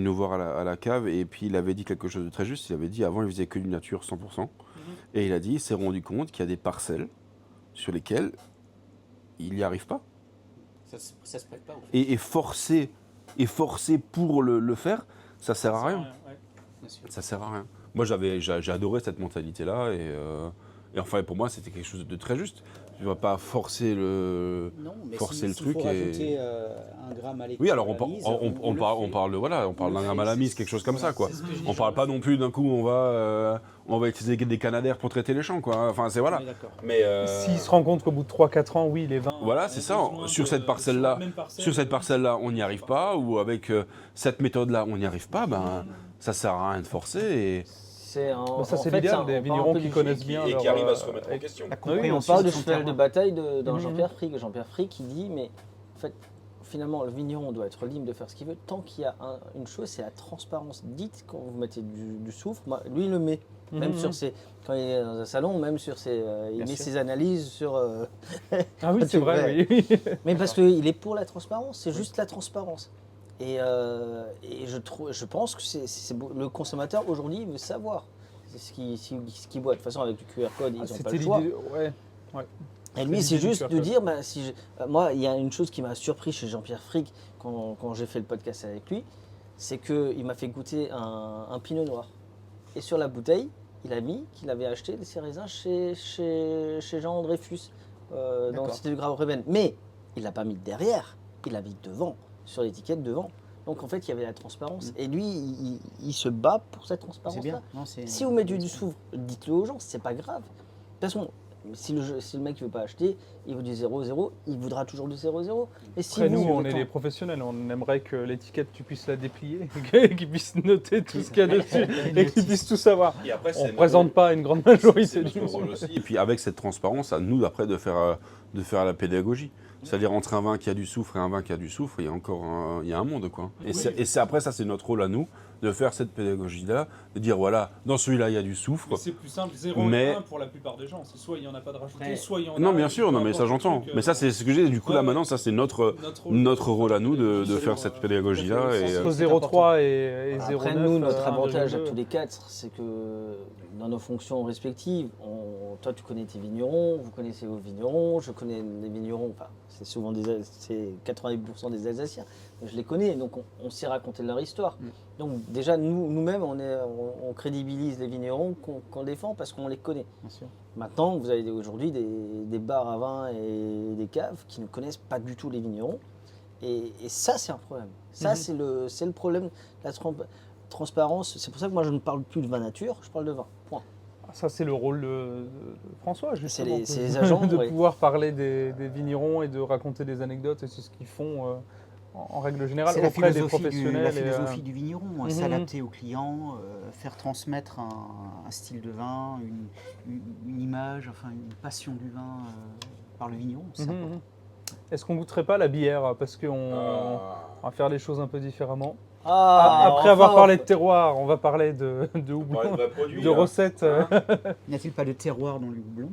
nous voir à la cave et puis il avait dit quelque chose de très juste. Il avait dit avant il faisait que du nature 100%. Et il a dit il s'est rendu compte qu'il y a des parcelles sur lesquelles il n'y arrive pas. Ça se prête pas. Et forcer pour le faire, ça sert à rien. Ça sert à rien. Moi, j'ai adoré cette mentalité-là et enfin, pour moi, c'était quelque chose de très juste. Tu ne vas pas forcer le truc. Faut rajouter un gramme à l'école. Oui, alors on parle d'un gramme à la mise, quelque chose comme ça, quoi. On parle pas non plus d'un coup, on va utiliser des canadaires pour traiter les champs, quoi. Enfin, c'est voilà. Mais s'il se rend compte qu'au bout de 3-4 ans, oui, les vins. Voilà, c'est ça. Sur cette parcelle-là, on n'y arrive pas, ou avec cette méthode-là, on n'y arrive pas. Ben, ça sert à rien de forcer. C'est l'idéal des vignerons qui connaissent bien. Et qui arrivent à se remettre en question. On parle de cheval de bataille dans Jean-Pierre Frick. Jean-Pierre Frick qui dit, mais en fait, finalement, le vigneron doit être libre de faire ce qu'il veut tant qu'il y a une chose, c'est la transparence. Dites quand vous mettez du soufre, lui il le met. Même quand il est dans un salon, même sur il met ses analyses sur. Ah oui, c'est vrai. Oui. Mais parce qu'il est pour la transparence, c'est juste la transparence. Et je pense que le consommateur aujourd'hui veut savoir ce qu'il boit. De toute façon, avec le QR code, ils n'ont pas le choix. Ouais. Et lui, c'est juste de dire, moi, il y a une chose qui m'a surpris chez Jean-Pierre Frick quand j'ai fait le podcast avec lui, c'est qu'il m'a fait goûter un pinot noir. Et sur la bouteille, il a mis qu'il avait acheté ses raisins chez Jean Dreyfus, dans le Cité du Grave-Reben. Mais il l'a pas mis derrière, il l'a mis devant, sur l'étiquette devant. Donc en fait, il y avait la transparence. Et lui, il se bat pour cette transparence-là. Si vous mettez du soufre, dites-le aux gens, c'est pas grave. De toute façon, si le mec ne veut pas acheter, il veut du 0,0, il voudra toujours du 0,0. Et si Après, nous, on est des professionnels, on aimerait que l'étiquette, tu puisses la déplier, qu'ils puissent noter tout ce qu'il y a dessus et qu'ils puissent tout savoir. On ne présente pas une grande majorité du monde. Et puis avec cette transparence, à nous après de faire la pédagogie. C'est-à-dire entre un vin qui a du soufre et un vin qui a du soufre, il y a encore un monde, quoi. Et c'est après ça, c'est notre rôle à nous de faire cette pédagogie-là, de dire voilà, dans celui-là il y a du soufre. Mais c'est plus simple, 0 et 1 pour la plupart des gens. C'est soit il n'y en a pas de rajouté, soit il y en a. Non, bien sûr, non, mais ça j'entends. Mais ça c'est ce que j'ai. Du coup là maintenant, ça c'est notre rôle à nous de faire cette pédagogie-là. Entre 0,3 et 0,9. Après nous, notre avantage à tous les quatre, c'est que dans nos fonctions respectives, toi tu connais tes vignerons, vous connaissez vos vignerons, je connais les vignerons. Enfin, c'est souvent c'est 90% des Alsaciens. Je les connais, donc on sait raconter leur histoire. Donc déjà, nous-mêmes, on crédibilise les vignerons qu'on défend parce qu'on les connaît. Bien sûr. Maintenant, vous avez aujourd'hui des bars à vin et des caves qui ne connaissent pas du tout les vignerons. Et ça, c'est un problème. Ça, c'est le problème de la transparence. C'est pour ça que moi, je ne parle plus de vin nature, je parle de vin. Point. Ça, c'est le rôle de François, justement. C'est les agents. de pouvoir parler des vignerons et de raconter des anecdotes, et c'est ce qu'ils font en règle générale auprès des professionnels. La philosophie du vigneron, s'adapter au client, faire transmettre un style de vin, une image, enfin une passion du vin par le vigneron. C'est important. Est-ce qu'on goûterait pas la bière? Parce qu'on va faire les choses un peu différemment. Après avoir parlé de terroir, on va parler de houblon, de recettes. N'y a-t-il pas de terroir dans le houblon?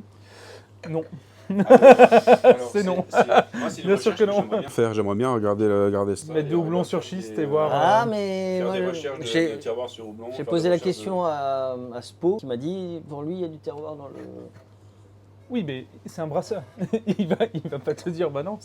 Non. Alors, C'est non. moi, c'est une Bien sûr recherche que non. J'aimerais bien regarder ça. Mettre des houblons sur schiste et voir. Ah, mais Faire moi, des recherches de j'ai terroir sur houblon. j'ai faire posé des la recherches question à Spo, qui m'a dit, pour lui, il y a du terroir dans le... Oui, mais c'est un brasseur. il va pas te dire, bah non,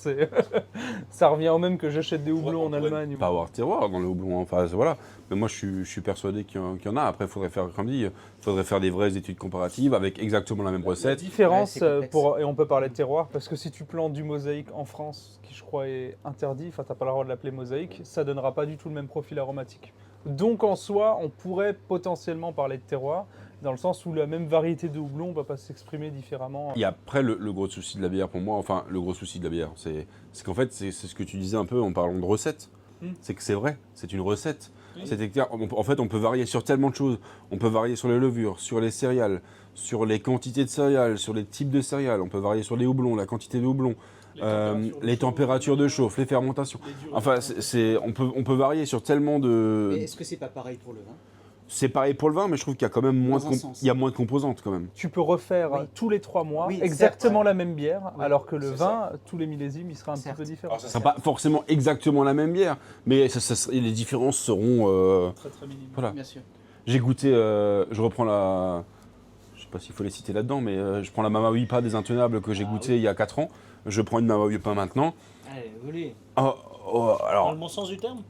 ça revient au même que j'achète des houblons en Allemagne. Pas avoir de terroir dans le houblon, enfin voilà. Mais moi je suis persuadé qu'il y en a. Après, il faudrait faire, comme dit, faudrait faire des vraies études comparatives avec exactement la même La recette. différence, Ouais, c'est complexe. et on peut parler de terroir, parce que si tu plantes du mosaïque en France, qui je crois est interdit, enfin t'as pas le droit de l'appeler mosaïque, ça donnera pas du tout le même profil aromatique. Donc en soi, on pourrait potentiellement parler de terroir, dans le sens où la même variété de houblon va pas s'exprimer différemment. Et après, le gros souci de la bière pour moi, enfin le gros souci de la bière, c'est qu'en fait, c'est ce que tu disais un peu en parlant de recettes. C'est que c'est vrai, c'est une recette. En fait, on peut varier sur tellement de choses. On peut varier sur les levures, sur les céréales, sur les quantités de céréales, sur les types de céréales. On peut varier sur les houblons, la quantité de houblons, les températures de chauffe, les fermentations. Enfin, on peut varier sur tellement de... Mais est-ce que c'est pas pareil pour le vin? C'est pareil pour le vin, mais je trouve qu'il y a quand même Dans un sens. il y a moins de composantes quand même. Tu peux refaire Oui. tous les 3 mois Oui, exactement certes. la même bière, Oui, alors que le c'est vin, tous les millésimes, il sera un Certes. petit peu différent. Alors, ça ne sera pas forcément exactement la même bière, mais les différences seront... Très très minime. voilà. Bien sûr. J'ai goûté, je reprends la... Je sais pas s'il faut les citer là-dedans, mais je prends la Mama Wipa des Intenables que j'ai goûté il y a 4 ans. Je prends une Mama Wipa maintenant. Allez, évoluer. Oh, Dans alors, le bon sens du terme.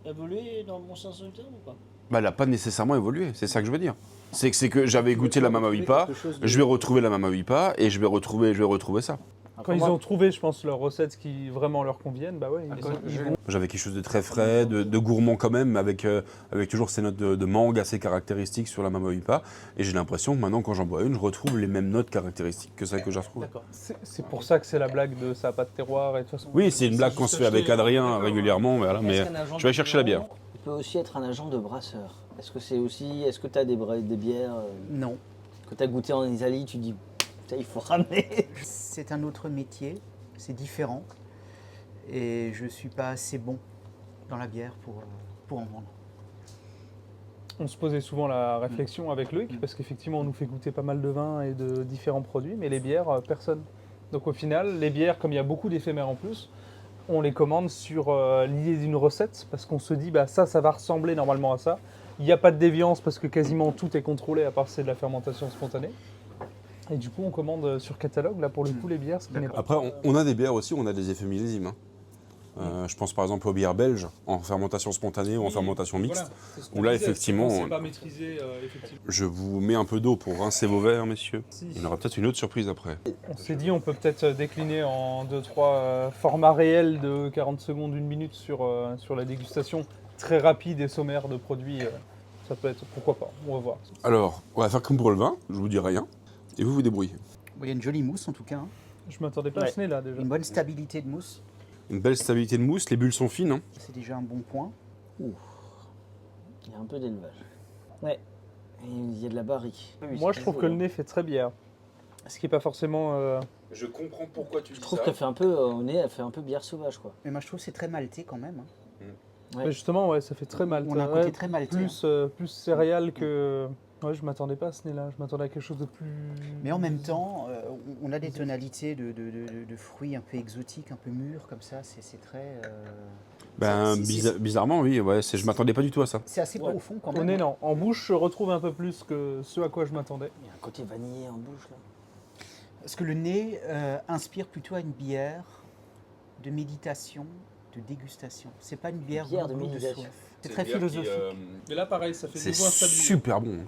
Évoluer dans le bon sens du terme ou pas? bah, elle n'a pas nécessairement évolué, c'est ça que je veux dire. C'est que j'avais goûté la Mama Wipa, je vais retrouver la Mama Wipa et je vais retrouver ça. Quand ils ont trouvé, je pense, leurs recettes qui vraiment leur conviennent, bah ouais, ils vont. J'avais quelque chose de très frais, de gourmand quand même, avec toujours ces notes de mangue assez caractéristiques sur la Mama Wipa. Et j'ai l'impression que maintenant, quand j'en bois une, je retrouve les mêmes notes caractéristiques que celles que j'ai retrouvées. D'accord. C'est pour ça que c'est la blague de ça n'a pas de terroir et de toute façon. Oui, c'est une blague qu'on se fait avec Adrien régulièrement, mais, voilà, mais Est-ce qu'un agent je vais aller de chercher la bière. Il peut aussi être un agent de brasseur. Est-ce que tu as des bières Non. que tu as goûté en Italie, tu dis, putain, il faut ramener. C'est un autre métier, c'est différent. Et je ne suis pas assez bon dans la bière pour en vendre. On se posait souvent la réflexion avec Loïc, parce qu'effectivement, on nous fait goûter pas mal de vins et de différents produits, mais les bières, personne. Donc au final, les bières, comme il y a beaucoup d'éphémères en plus, on les commande sur l'idée d'une recette, parce qu'on se dit, bah ça va ressembler normalement à ça. Il n'y a pas de déviance, parce que quasiment tout est contrôlé, à part c'est de la fermentation spontanée. Et du coup, on commande sur catalogue, là pour le coup, les bières, ce qui n'est pas... Après, on a des bières aussi, on a des effets millésimes. Hein. Je pense par exemple aux bières belges en fermentation spontanée ou en fermentation mixte. Où là, effectivement, c'est pas maîtrisé, effectivement. je vous mets un peu d'eau pour rincer vos verres, messieurs. Il y aura peut-être une autre surprise après. On s'est dit, on peut peut-être décliner en 2-3 formats réels de 40 secondes, 1 minute sur la dégustation très rapide et sommaire de produits. Ça peut être, pourquoi pas, on va voir. Alors, on va faire comme pour le vin, je vous dis rien, et vous vous débrouillez. Il y a une jolie mousse en tout cas, hein. Je m'attendais pas à Ouais. ce nez là déjà. Une bonne stabilité de mousse, Une belle stabilité de mousse, les bulles sont fines. Hein. c'est déjà un bon point. Il y a un peu d'élevage. Ouais. Et il y a de la barrique. Moi, je trouve que le nez fait très bière. Ce qui n'est pas forcément... Je comprends pourquoi tu Je trouve qu'elle fait un peu, au nez, elle fait un peu bière sauvage, quoi. Mais moi je trouve que c'est très maltais quand même, hein. Ouais. Mais justement, ouais, ça fait très mal. On a un côté très maltais, plus céréales que... Ouais, je m'attendais pas à ce nez-là. Je m'attendais à quelque chose de plus... Mais en même temps, on a des tonalités de fruits un peu exotiques, un peu mûrs comme ça, c'est très... Ben, c'est- bizarrement, oui, ouais, je m'attendais pas du tout à ça. C'est assez Ouais. profond quand Au même. nez, hein. non. En bouche, je retrouve un peu plus que ce à quoi je m'attendais. Il y a un côté vanillé en bouche, là. Parce que le nez inspire plutôt à une bière de méditation, de dégustation. C'est pas une bière, Bière de goulot méditation. soif. C'est très philosophique. Mais là, pareil, ça fait C'est super bon.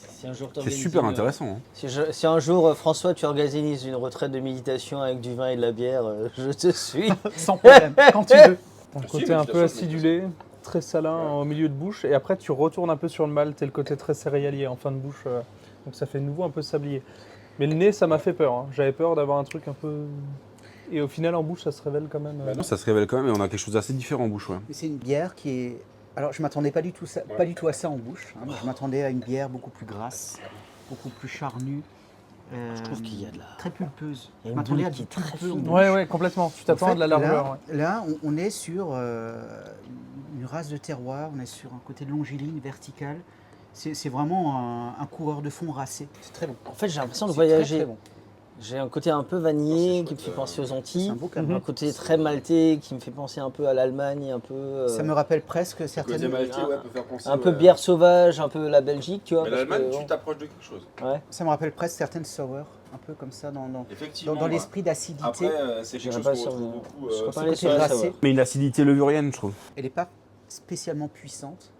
Si un jour C'est t'organises super une- intéressant. Hein. Si un jour, François, tu organises une retraite de méditation avec du vin et de la bière, je te suis. Sans problème, quand tu veux. Un Si, côté un peu méditation, acidulé, très salin au milieu de bouche, et après tu retournes un peu sur le malt et le côté très céréalier en fin de bouche, donc ça fait de nouveau un peu sablier. Mais le nez, ça m'a fait peur, hein. J'avais peur d'avoir un truc un peu... Et au final en bouche, ça se révèle quand même... Non, ça se révèle quand même, et on a quelque chose d'assez différent en bouche. Ouais. Mais c'est une bière qui est... Alors je m'attendais pas du tout, pas du tout à ça en bouche. Hein. Je m'attendais à une bière beaucoup plus grasse, beaucoup plus charnue. Je trouve qu'il y a de la... Très pulpeuse. Il y a Je une m'attendais à boule qui du est très pulpeux en fine. bouche. Ouais, complètement. Tu t'attends En à de la fait, largeur. Là, on est sur une race de terroir, on est sur un côté longiligne, vertical. C'est vraiment un coureur de fond racé. C'est très bon. En fait, j'ai l'impression de C'est très, voyager. très bon. J'ai un côté un peu vanillé qui me fait penser aux C'est Antilles. un beau Un canon. côté très maltais qui me fait penser un peu à l'Allemagne, un peu. Ça me rappelle presque certaines. peut faire penser. Un peu bière sauvage, un peu la Belgique, tu vois. Mais parce l'Allemagne, que, tu t'approches de quelque chose. Ouais. Ça me rappelle presque certaines sour, un peu comme ça, dans Effectivement. l'esprit d'acidité. Après, c'est quelque J'irais chose pas qu'on sur- retrouve beaucoup. je serais pas Ce allé côté sur la brassé. savoir. Mais une acidité levurienne, je trouve. Elle n'est pas spécialement puissante.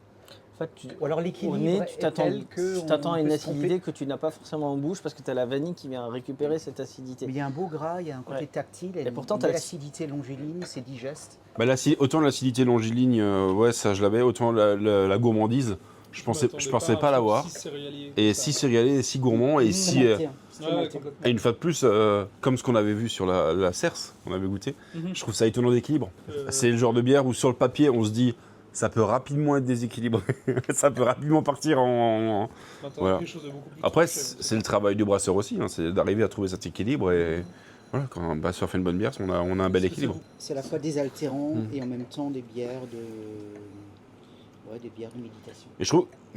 En fait, Ou alors au nez, l'équilibre tu est t'attends tel que à on une peut se tromper. acidité que tu n'as pas forcément en bouche parce que tu as la vanille qui vient récupérer cette acidité. Mais il y a un beau gras, il y a un côté Ouais. tactile, Et pourtant, une t'as belle le- acidité longiligne, c'est digeste. Bah, autant l'acidité longiligne, ouais, ça je l'avais, autant la gourmandise, je pensais pas l'avoir. Et si céréalier, et si gourmand, et si. Et une fois de plus, comme ce qu'on avait vu sur la Cerce, on avait goûté, je trouve ça étonnant d'équilibre. C'est le genre de bière où sur le papier, on se dit, ça peut rapidement être déséquilibré, ça peut rapidement partir en. Voilà. Après, c'est le travail du brasseur aussi, hein, c'est d'arriver à trouver cet équilibre et voilà, quand un brasseur fait une bonne bière, on a un bel équilibre. C'est à la fois désaltérant et en même temps des bières de méditation. Mais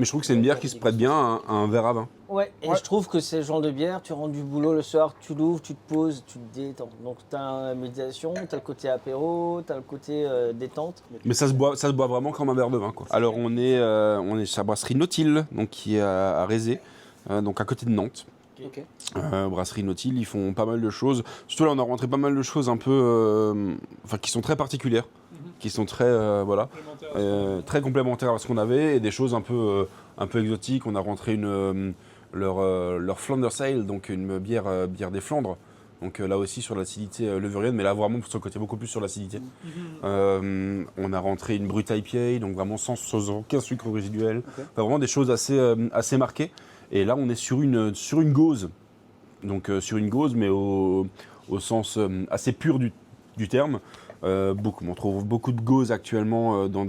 je trouve que c'est une bière qui se prête bien à un verre à vin. Ouais, et je trouve que c'est le genre de bière, tu rentres du boulot le soir, tu l'ouvres, tu te poses, tu te détends. Donc tu as la méditation, tu as le côté apéro, tu as le côté détente. Mais ça se boit vraiment comme un verre de vin, quoi. Alors on est chez la brasserie Nautil, donc qui est à Rézé, donc à côté de Nantes. Ok. Brasserie Nautil, ils font pas mal de choses. Surtout là, on a rentré pas mal de choses un peu, qui sont très particulières, qui sont très, très complémentaires à ce qu'on avait, et des choses un peu exotiques. On a rentré leur Flanders Ale, donc une bière des Flandres. Donc là aussi sur l'acidité levurienne, mais là vraiment sur le côté beaucoup plus sur l'acidité. On a rentré une Brut IPA, donc vraiment sans aucun sucre résiduel. Okay. Enfin, vraiment des choses assez marquées. Et là on est sur une gauze. Donc sur une gauze, mais au sens assez pur du terme. On trouve beaucoup de gauzes actuellement dans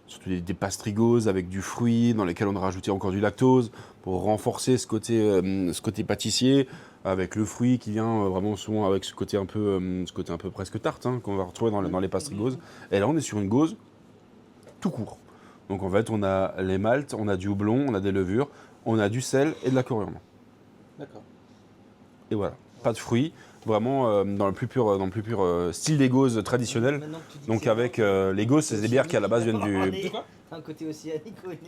surtout des pastrigoses avec du fruit, dans lesquelles on a rajouté encore du lactose pour renforcer ce côté pâtissier, avec le fruit qui vient vraiment souvent avec ce côté un peu presque tarte, hein, qu'on va retrouver dans les pastrigoses. Et là on est sur une gauze tout court. Donc en fait on a les maltes, on a du houblon, on a des levures, on a du sel et de la coriandre. D'accord. Et voilà, pas de fruits, vraiment dans le plus pur style des gauzes traditionnelles. Donc avec les gauzes, c'est des bières qui à la base viennent du... Un côté océanique, oui.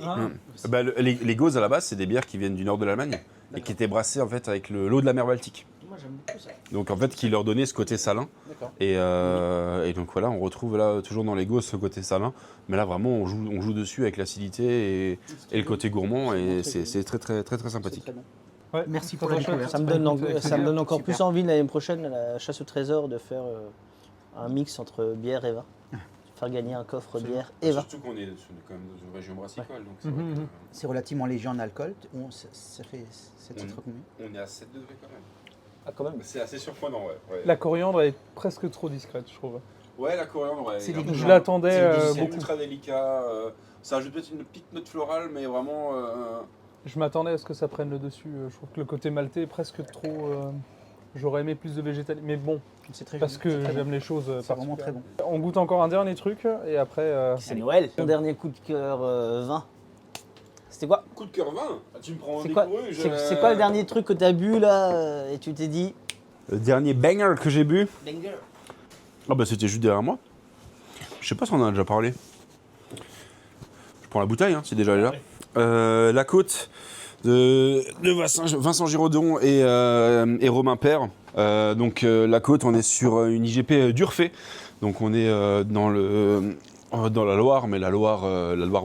Bah, les gauzes à la base, c'est des bières qui viennent du nord de l'Allemagne et qui étaient brassées en fait avec l'eau de la mer Baltique. Moi j'aime beaucoup ça. Donc en fait qui leur donnait ce côté salin. D'accord. Et donc voilà, on retrouve là toujours dans les gauzes ce côté salin. Mais là vraiment on joue dessus avec l'acidité et le côté gourmand et c'est très très très très sympathique. Très bon. Ouais, Merci ça pour la va chouette. découverte. Ça me donne encore Super. plus envie l'année prochaine à la chasse au trésor de faire un mix entre bière et vin. Faire gagner un coffre bière et vin. Surtout qu'on est quand même dans une région brassicole, donc c'est Mhm, vrai que, mhm. C'est relativement léger en alcool. Ça fait 7 Mm. combien on est à 7 degrés quand même. Ah quand même. C'est assez surprenant, ouais. La coriandre est presque trop discrète, je trouve. Ouais, la coriandre, ouais. C'est il y a un délicat. peu- Je l'attendais c'est beaucoup. ultra délicat. Ça ajoute peut-être une petite note florale, mais vraiment. Je m'attendais à ce que ça prenne le dessus. Je trouve que le côté maltais est presque trop. J'aurais aimé plus de végétal. Mais bon, C'est très parce joli, que c'est très j'aime bon. les choses C'est vraiment très particulières. bon. On goûte encore un dernier truc et après. C'est Noël. Mon dernier coup de cœur vin. C'était quoi? Coup de cœur vin. Tu me prends en C'est quoi, découvru. c'est quoi le dernier truc que t'as bu là et tu t'es dit Le dernier banger que j'ai bu. banger? Ah bah c'était juste derrière moi. Je sais pas si on en a déjà parlé. Je prends la bouteille, hein, c'est déjà là. La côte de Vincent Giraudon et Romain Père. Donc la côte, on est sur une IGP d'Urfé. Donc on est dans la Loire, mais la Loire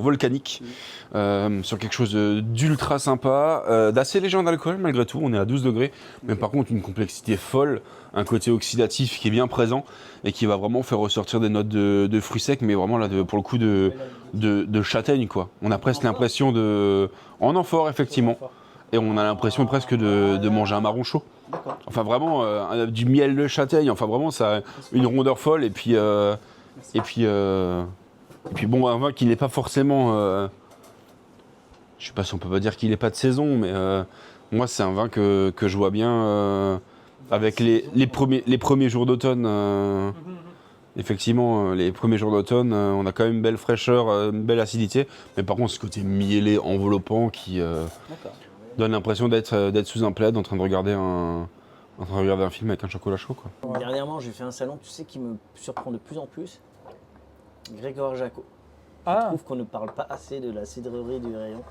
volcanique. Sur quelque chose d'ultra sympa, d'assez léger en alcool malgré tout, on est à 12 degrés, mais par contre une complexité folle, un côté oxydatif qui est bien présent et qui va vraiment faire ressortir des notes de fruits secs, mais vraiment là pour le coup de châtaigne quoi. On a presque l'impression en amphore effectivement, et on a l'impression presque de manger un marron chaud. Enfin vraiment du miel de châtaigne, enfin vraiment ça a une rondeur folle et puis bon un vin qui n'est pas forcément je sais pas si on peut pas dire qu'il n'est pas de saison, mais moi c'est un vin que je vois bien avec les premiers jours d'automne. Effectivement, les premiers jours d'automne, on a quand même une belle fraîcheur, une belle acidité, mais par contre ce côté mielé, enveloppant qui donne l'impression d'être sous un plaid en train de regarder un en train de regarder un film avec un chocolat chaud, quoi. Dernièrement, j'ai fait un salon, tu sais, qui me surprend de plus en plus. Grégoire Jaco. Je Ah, trouve qu'on ne parle pas assez de la cidrerie du rayon.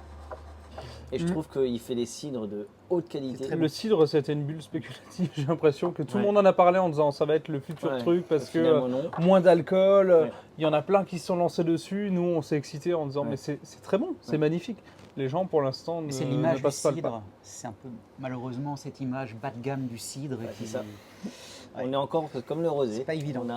Et je trouve qu'il fait des cidres de haute qualité. le cidre, c'était une bulle spéculative. J'ai l'impression que tout le Ouais. monde en a parlé en disant ça va être le futur Ouais, truc parce que finalement, non. moins d'alcool. Ouais. Il y en a plein qui se sont lancés dessus. Nous, on s'est excités en disant Ouais. mais c'est très bon, c'est Ouais. magnifique. Les gens, pour l'instant, C'est ne l'image du passent pas le pas. cidre. C'est un peu, malheureusement, cette image bas de gamme du cidre. Ouais, qui- c'est ça. On est encore comme le rosé. C'est pas évident. On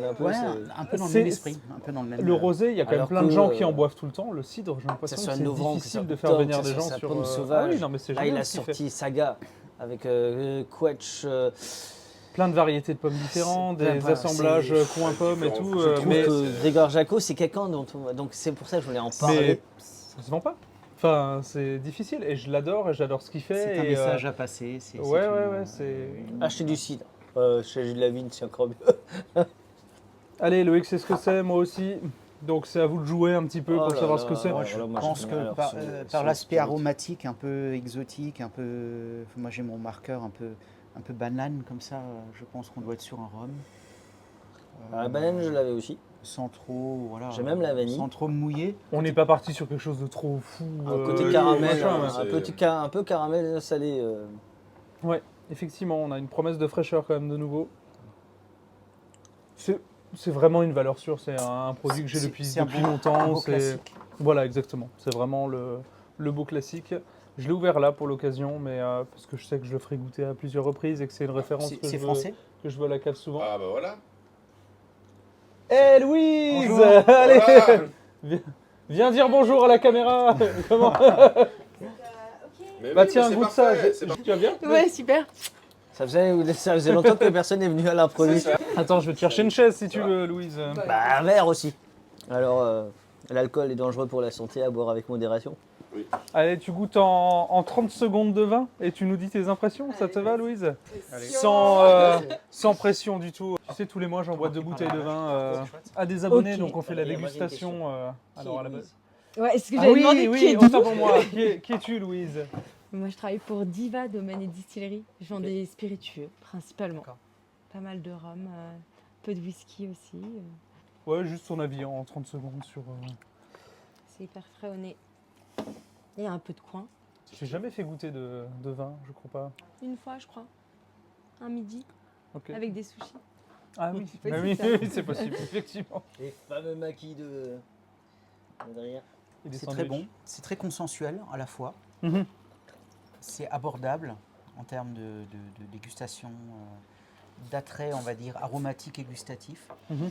a un peu Ouais, ce- un peu dans le C'est- même esprit. Un peu dans le même. Le rosé, il y a quand même Alors plein de que, gens qui en boivent tout le temps. Le cidre, j'ai que l'impression ça que soit c'est novembre, que ça difficile soit de faire octobre, venir que des ça gens soit sa sur. pomme Ah sauvage. oui, non, mais c'est Là, génial il a ce qu'il fait. sorti Saga avec Quetch. Plein de variétés de pommes différentes, C'est- des bah, assemblages c'est- coin pomme et tout. Je trouve Mais que Grégoire Jaco, c'est quelqu'un dont donc c'est pour ça que je voulais en parler. ça se vend pas. Enfin, c'est difficile et je l'adore et j'adore ce qu'il fait. C'est un et, message à passer. Ouais, c'est. Acheter du cidre. Chez Gilles Lavigne, c'est encore mieux. Allez, Loïc, c'est ce que c'est, moi aussi. Donc c'est à vous de jouer un petit peu Oh pour là savoir là. ce que c'est. Ouais, Je voilà, moi, pense j'ai que bien par, sur- par sur l'aspect le- aromatique, un peu exotique, un peu. Moi j'ai mon marqueur un peu banane comme ça. Je pense qu'on doit être sur un rhum. La banane, je l'avais aussi. Sans trop, voilà. J'ai même la vanille. Sans trop mouiller. On n'est pas parti sur quelque chose de trop fou. Un côté euh, caramel, machin, un peu caramel salé. Ouais, effectivement, on a une promesse de fraîcheur quand même de nouveau. C'est vraiment une valeur sûre, c'est un produit que j'ai depuis C'est un depuis un longtemps. beau C'est classique. voilà, exactement. C'est vraiment le beau classique. Je l'ai ouvert là pour l'occasion, mais parce que je sais que je le ferai goûter à plusieurs reprises et que c'est une référence que C'est je veux, français. que je veux à la cave souvent. Ah bah voilà. Hé Louise, Bonjour. allez, Voilà. viens dire bonjour à la caméra. Comment Mais Bah oui, tiens, mais c'est goûte ça. parfait, c'est parfait. Tu vas bien Ouais, super. Ça faisait longtemps que personne n'est venu à l'improviste. Attends, je vais te chercher une chaise si tu veux, Louise. Bah, un verre aussi. Alors, l'alcool est dangereux pour la santé, à boire avec modération. Allez, tu goûtes en 30 secondes de vin et tu nous dis tes impressions, ça te va Louise? Sans pression du tout. Tu sais, tous les mois j'envoie 2 bouteilles de vin à des abonnés, Ok. donc on fait la Allez, moi, j'ai une dégustation. Alors à la base. Ouais, est-ce que Ah j'avais oui, demandé qui oui, est autant d'où pour moi. Qui es-tu Louise? Moi, je travaille pour Diva Domaine et Distillerie. Je vends des spiritueux, principalement. D'accord. Pas mal de rhum, peu de whisky aussi. Ouais, juste ton avis en 30 secondes sur... C'est hyper frais au nez. Et un peu de coin. J'ai jamais fait goûter de vin, je crois pas. Une fois, je crois. Un midi, Ok. avec des sushis. Ah oui, Oui, bah c'est oui, ça. oui, c'est possible, effectivement. Les fameux maquis d'Adrien. Et des C'est très sandwichs. bon. C'est très consensuel à la fois. Mhm. C'est abordable en termes de dégustation, d'attrait, on va dire, aromatique et gustatif. Mhm.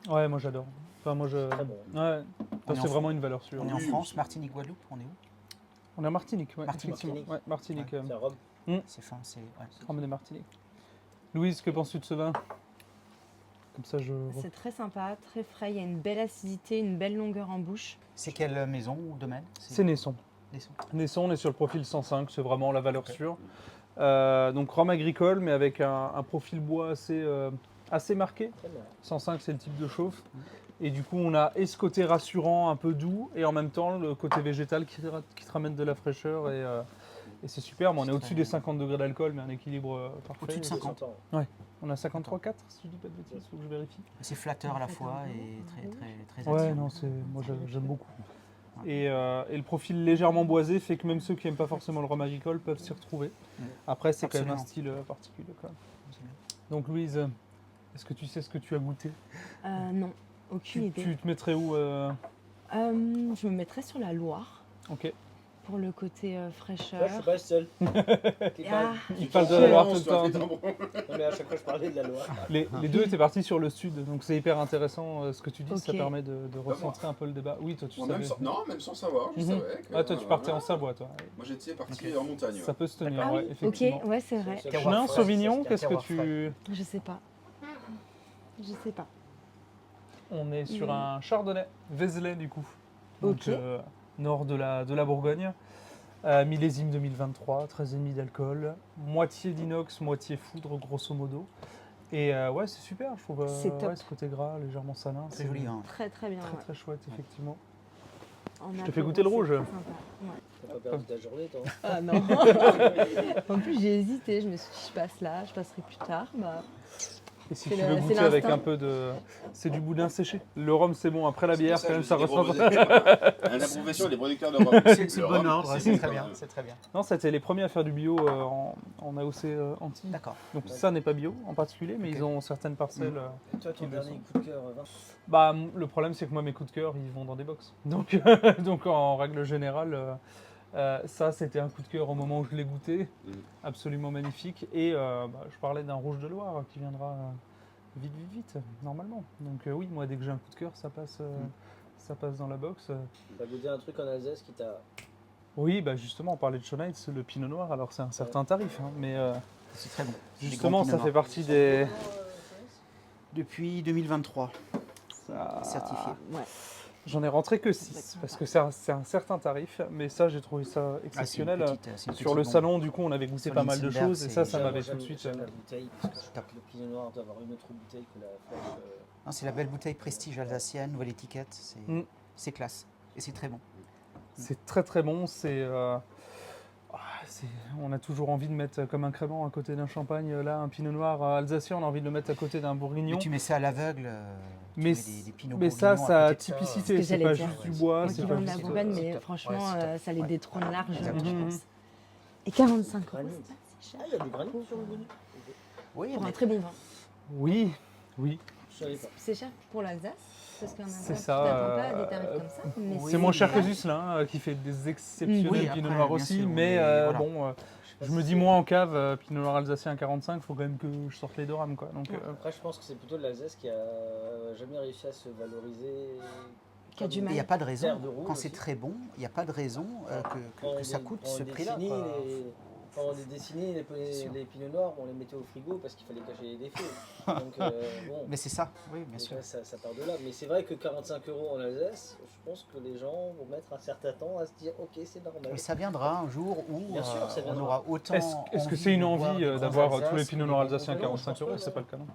Ouais, moi j'adore. Enfin, moi je... Très bon. Ouais, On est c'est en vraiment une valeur sûre. On est en France, Martinique, Guadeloupe, on est où? On est à Martinique, ouais, Martinique. effectivement. Ouais, Martinique. C'est un rhum. C'est fin, c'est. Ouais. Rhum de Martinique. Louise, que penses-tu de ce vin? Comme ça, je... C'est très sympa, très frais. Il y a une belle acidité, une belle longueur en bouche. C'est quelle maison ou domaine? C'est Naisson. Naisson. Naisson, on est sur le profil 105, c'est vraiment la valeur sûre. Donc rhum agricole, mais avec un profil bois assez marqué. Très bien. 105, c'est le type de chauffe. Et du coup, on a et ce côté rassurant, un peu doux, et en même temps le côté végétal qui te ramène de la fraîcheur. Et c'est super. Bon, on est au-dessus des 50 degrés d'alcool, mais un équilibre parfait. Au-dessus de 50. On a 53,4 si je dis pas de bêtises, faut que je vérifie. C'est flatteur à la fois et très Ouais, attirant. non, moi j'aime beaucoup. Et le profil légèrement boisé fait que même ceux qui n'aiment pas forcément le rhum agricole peuvent s'y retrouver. Après, c'est quand même un Absolument. style particulier. Quand même. Donc Louise, est-ce que tu sais ce que tu as goûté? Non, aucune idée. Tu te mettrais où Je me mettrais sur la Loire Ok. pour le côté Moi, fraîcheur. je suis pas le seul. Qui parle. Ah, Il parle de la Loire tout le temps. Non, mais à chaque fois, je parlais de la Loire. Les deux étaient partis sur le sud, donc c'est hyper intéressant ce que tu dis, ça Ok. permet de recentrer un peu le débat. Oui, toi tu Bon, savais. même sans savoir, je Mhm. savais que, Ah, toi tu partais en Savoie, toi. Moi j'étais parti en montagne. Ça peut se tenir, ah ouais, oui, effectivement. ok, ouais, c'est vrai. C'est- Chenin, Sauvignon, qu'est-ce que terroir tu... Je sais pas. Je sais pas. On est sur un chardonnay, Vézelay du coup. Donc, Ok. nord de la Bourgogne. Millésime 2023, 13,5 d'alcool. Moitié d'inox, moitié foudre, grosso modo. Et ouais, c'est super, je trouve. C'est top. Ouais, ce côté gras, légèrement salin. C'est joli, hein. Très très bien. Très ouais. très chouette, effectivement. En Je te apéro, fais goûter le c'est rouge. très sympa. Ouais. T'as pas perdu ta journée, toi. Ah non. En plus, j'ai hésité. Je me suis dit, je passe là, je passerai plus tard. Bah, Et si C'est tu le- veux c'est goûter avec l'instinct. un peu de... C'est du boudin séché. Le rhum, c'est bon. Après la bière, quand même, ça ressort. L'approbation des producteurs de rhum. C'est le bon ordre, c'est très bien. C'est très bien. Non, c'était les premiers à faire du bio en AOC Antilles. D'accord. Donc ça n'est pas bio en particulier, mais Ok. ils ont certaines parcelles. Et toi, ton Qui le dernier sont. coup de cœur, Vincent. Bah, le problème, c'est que moi, mes coups de cœur, ils vont dans des box. Donc, donc en règle générale, ça, c'était un coup de cœur au moment où je l'ai goûté. Absolument magnifique. Et je parlais d'un rouge de Loire qui viendra vite, normalement. Donc oui, moi, dès que j'ai un coup de cœur, ça passe dans la box. T'as goûté un truc en Alsace qui t'a. Oui, bah justement, on parlait de Schonheitz, le pinot noir. Alors, c'est un certain tarif, hein, mais C'est très bon. Des justement, grands ça pinots fait noirs. partie des... Depuis 2023, certifié. ouais. J'en ai rentré que 6 parce que c'est un certain tarif, mais ça j'ai trouvé ça exceptionnel. Ah, c'est une Sur petite le bombe. salon, du coup, on avait goûté Sur pas mal de l'Inselberg, choses et ça c'est- m'avait J'aime- tout de suite. j'aime la bouteille, parce que le pinot noir doit avoir une autre bouteille que la flèche. Non, c'est la belle bouteille prestige alsacienne, nouvelle étiquette. Mm. C'est classe. Et c'est très bon. C'est très très bon. On a toujours envie de mettre comme un crément à côté d'un champagne. Là, un pinot noir alsacien, on a envie de le mettre à côté d'un bourguignon. Mais tu mets ça à l'aveugle. Mais, des pinots mais ça, bourguignons ça à a côté de ça. typicité. C'est ce C'est que pas j'allais juste dire. du bois. Moi C'est qui pas viens de la juste. Bourgogne, c'est mais top. franchement, Ouais, c'est top. ça les Ouais. détrône largement, Exactement. je Mhm. pense. Et 45 euros, Granit. c'est pas si cher. Ah, il y a des granits sur le menu. Oui, Pour mais un très bon vin. Oui. Je savais pas. C'est cher pour l'Alsace parce qu'en C'est Alsace, tu ça, t'attends pas à des tarifs comme ça. Mais oui, C'est moins cher que mais- Zuslin, qui fait des exceptionnels Oui, pinot après, noirs bien aussi, sûr, mais mais voilà. bon, je me dis moi en cave, pinot noir alsacien à 45, il faut quand même que je sorte les deux rames, quoi. Donc, Après, je pense que c'est plutôt l'Alsace qui a jamais réussi à se valoriser. Qui a du il mal. n'y a pas de raison. Terre de roue Quand aussi. c'est très bon, il n'y a pas de raison que ça coûte ce prix-là. quoi. Pendant des décennies, sûr. les pinots noirs, on les mettait au frigo parce qu'il fallait cacher les défauts. Donc, bon, Mais c'est ça, oui, bien donc sûr. là, ça part de là. Mais c'est vrai que 45 € en Alsace, je pense que les gens vont mettre un certain temps à se dire ok, c'est normal. Mais ça viendra un jour où Bien sûr, ça on viendra. aura autant. est-ce que envie c'est une de boire envie des grands d'avoir Alsace, tous les pinots noirs alsaciens à non, je 45 pense euros? pas, C'est non. pas le cas non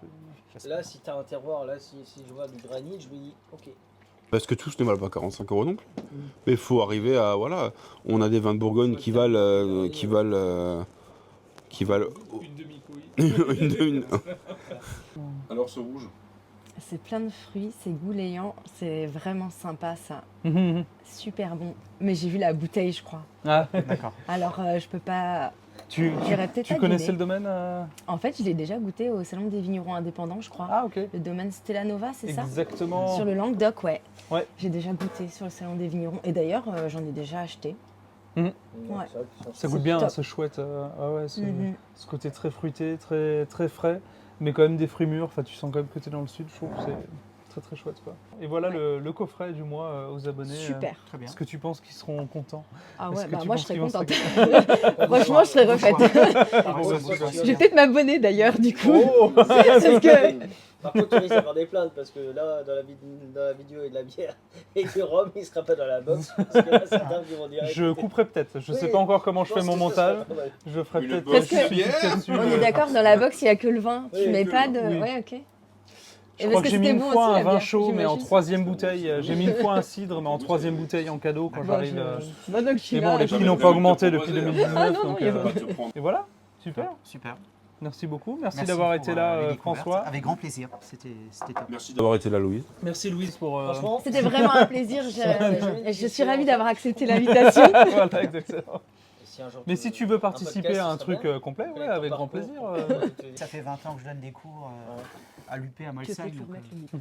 plus. Là, si tu as un terroir, là, si je vois du granit, je me dis ok. Parce que tous ne valent pas 45 € non plus. Mais il faut arriver à. Voilà. On a des vins de Bourgogne qui valent. Une demi-couille. une- Alors ce rouge. C'est plein de fruits, c'est goulayant, c'est vraiment sympa ça. Super bon. Mais j'ai vu la bouteille, je crois. Ah, D'accord. Alors je peux pas. tu J'irais peut-être tu à connaissais le dîner. domaine En fait, je l'ai déjà goûté au Salon des vignerons indépendants, je crois. Ah, ok. Le domaine Stellanova, c'est ça? Exactement. Sur le Languedoc, ouais. Ouais. J'ai déjà goûté sur le Salon des vignerons. Et d'ailleurs, j'en ai déjà acheté. Mhm. Ouais. C'est vrai qu'ils sont- Ça goûte C'est bien, top. c'est chouette. Ah ouais, Mhm. ce côté très fruité, très, très frais, mais quand même des fruits mûrs. Enfin, tu sens quand même que tu es dans le sud, je trouve que c'est très très chouette. Quoi. Et voilà Ouais. le coffret du mois aux abonnés. Super. Très bien. Est-ce que tu penses qu'ils seront contents? Ah Est-ce ouais, que bah tu moi penses je serais qu'ils vont se contente. Franchement, je serais refaite. Par contre, bah, toi, super. tu Je vais vas- peut-être m'abonner d'ailleurs, du coup. Oh Parce que. Par contre, tu risques d'avoir des plaintes parce que là, dans la vidéo, il y a de la bière et du rhum, il sera pas dans la box. Parce que là, certains qui vont dire. Je couperai peut-être. Je sais Oui, pas encore comment je fais pense mon que ça montage. sera pas mal. Je ferai Une peut-être box de une bière. petite dessus. On est d'accord, dans la box, il n'y a que le vin. Oui, Tu mets que pas le de. vin. Oui. Ouais, ok. Je Et crois parce que j'ai mis c'était une bon fois aussi, un la vin bière, chaud, mais en j'imagine. troisième bouteille. J'ai mis une fois un cidre, mais en troisième bouteille en cadeau quand Bon, j'arrive. Bah, donc, je suis Mais là. bon, les je- prix n'ont pas augmenté depuis proposer, 2019. Ah, non, non, donc, il y a pas- et voilà, super. Super. Merci beaucoup. Merci Merci d'avoir pour, été là, les découvertes. François. Avec grand plaisir. C'était top. Merci d'avoir été là, Louise. Merci Louise pour. Franchement, C'était vraiment un plaisir. Je suis ravie d'avoir accepté l'invitation. voilà, exactement. si un jour Mais tu si veux tu veux un participer podcast, à un ce truc serait bien. complet, ouais, Connaître ton avec grand parcours. plaisir. Ça fait 20 ans que je donne des cours à l'UP à Je peux Molsheim. te donc, remettre le micro.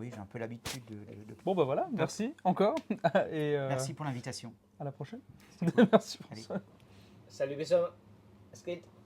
j'ai un peu l'habitude de. Bon bah voilà, merci encore. Et Merci pour l'invitation. à la prochaine. Merci Allez. François. Salut, Besson. Skate.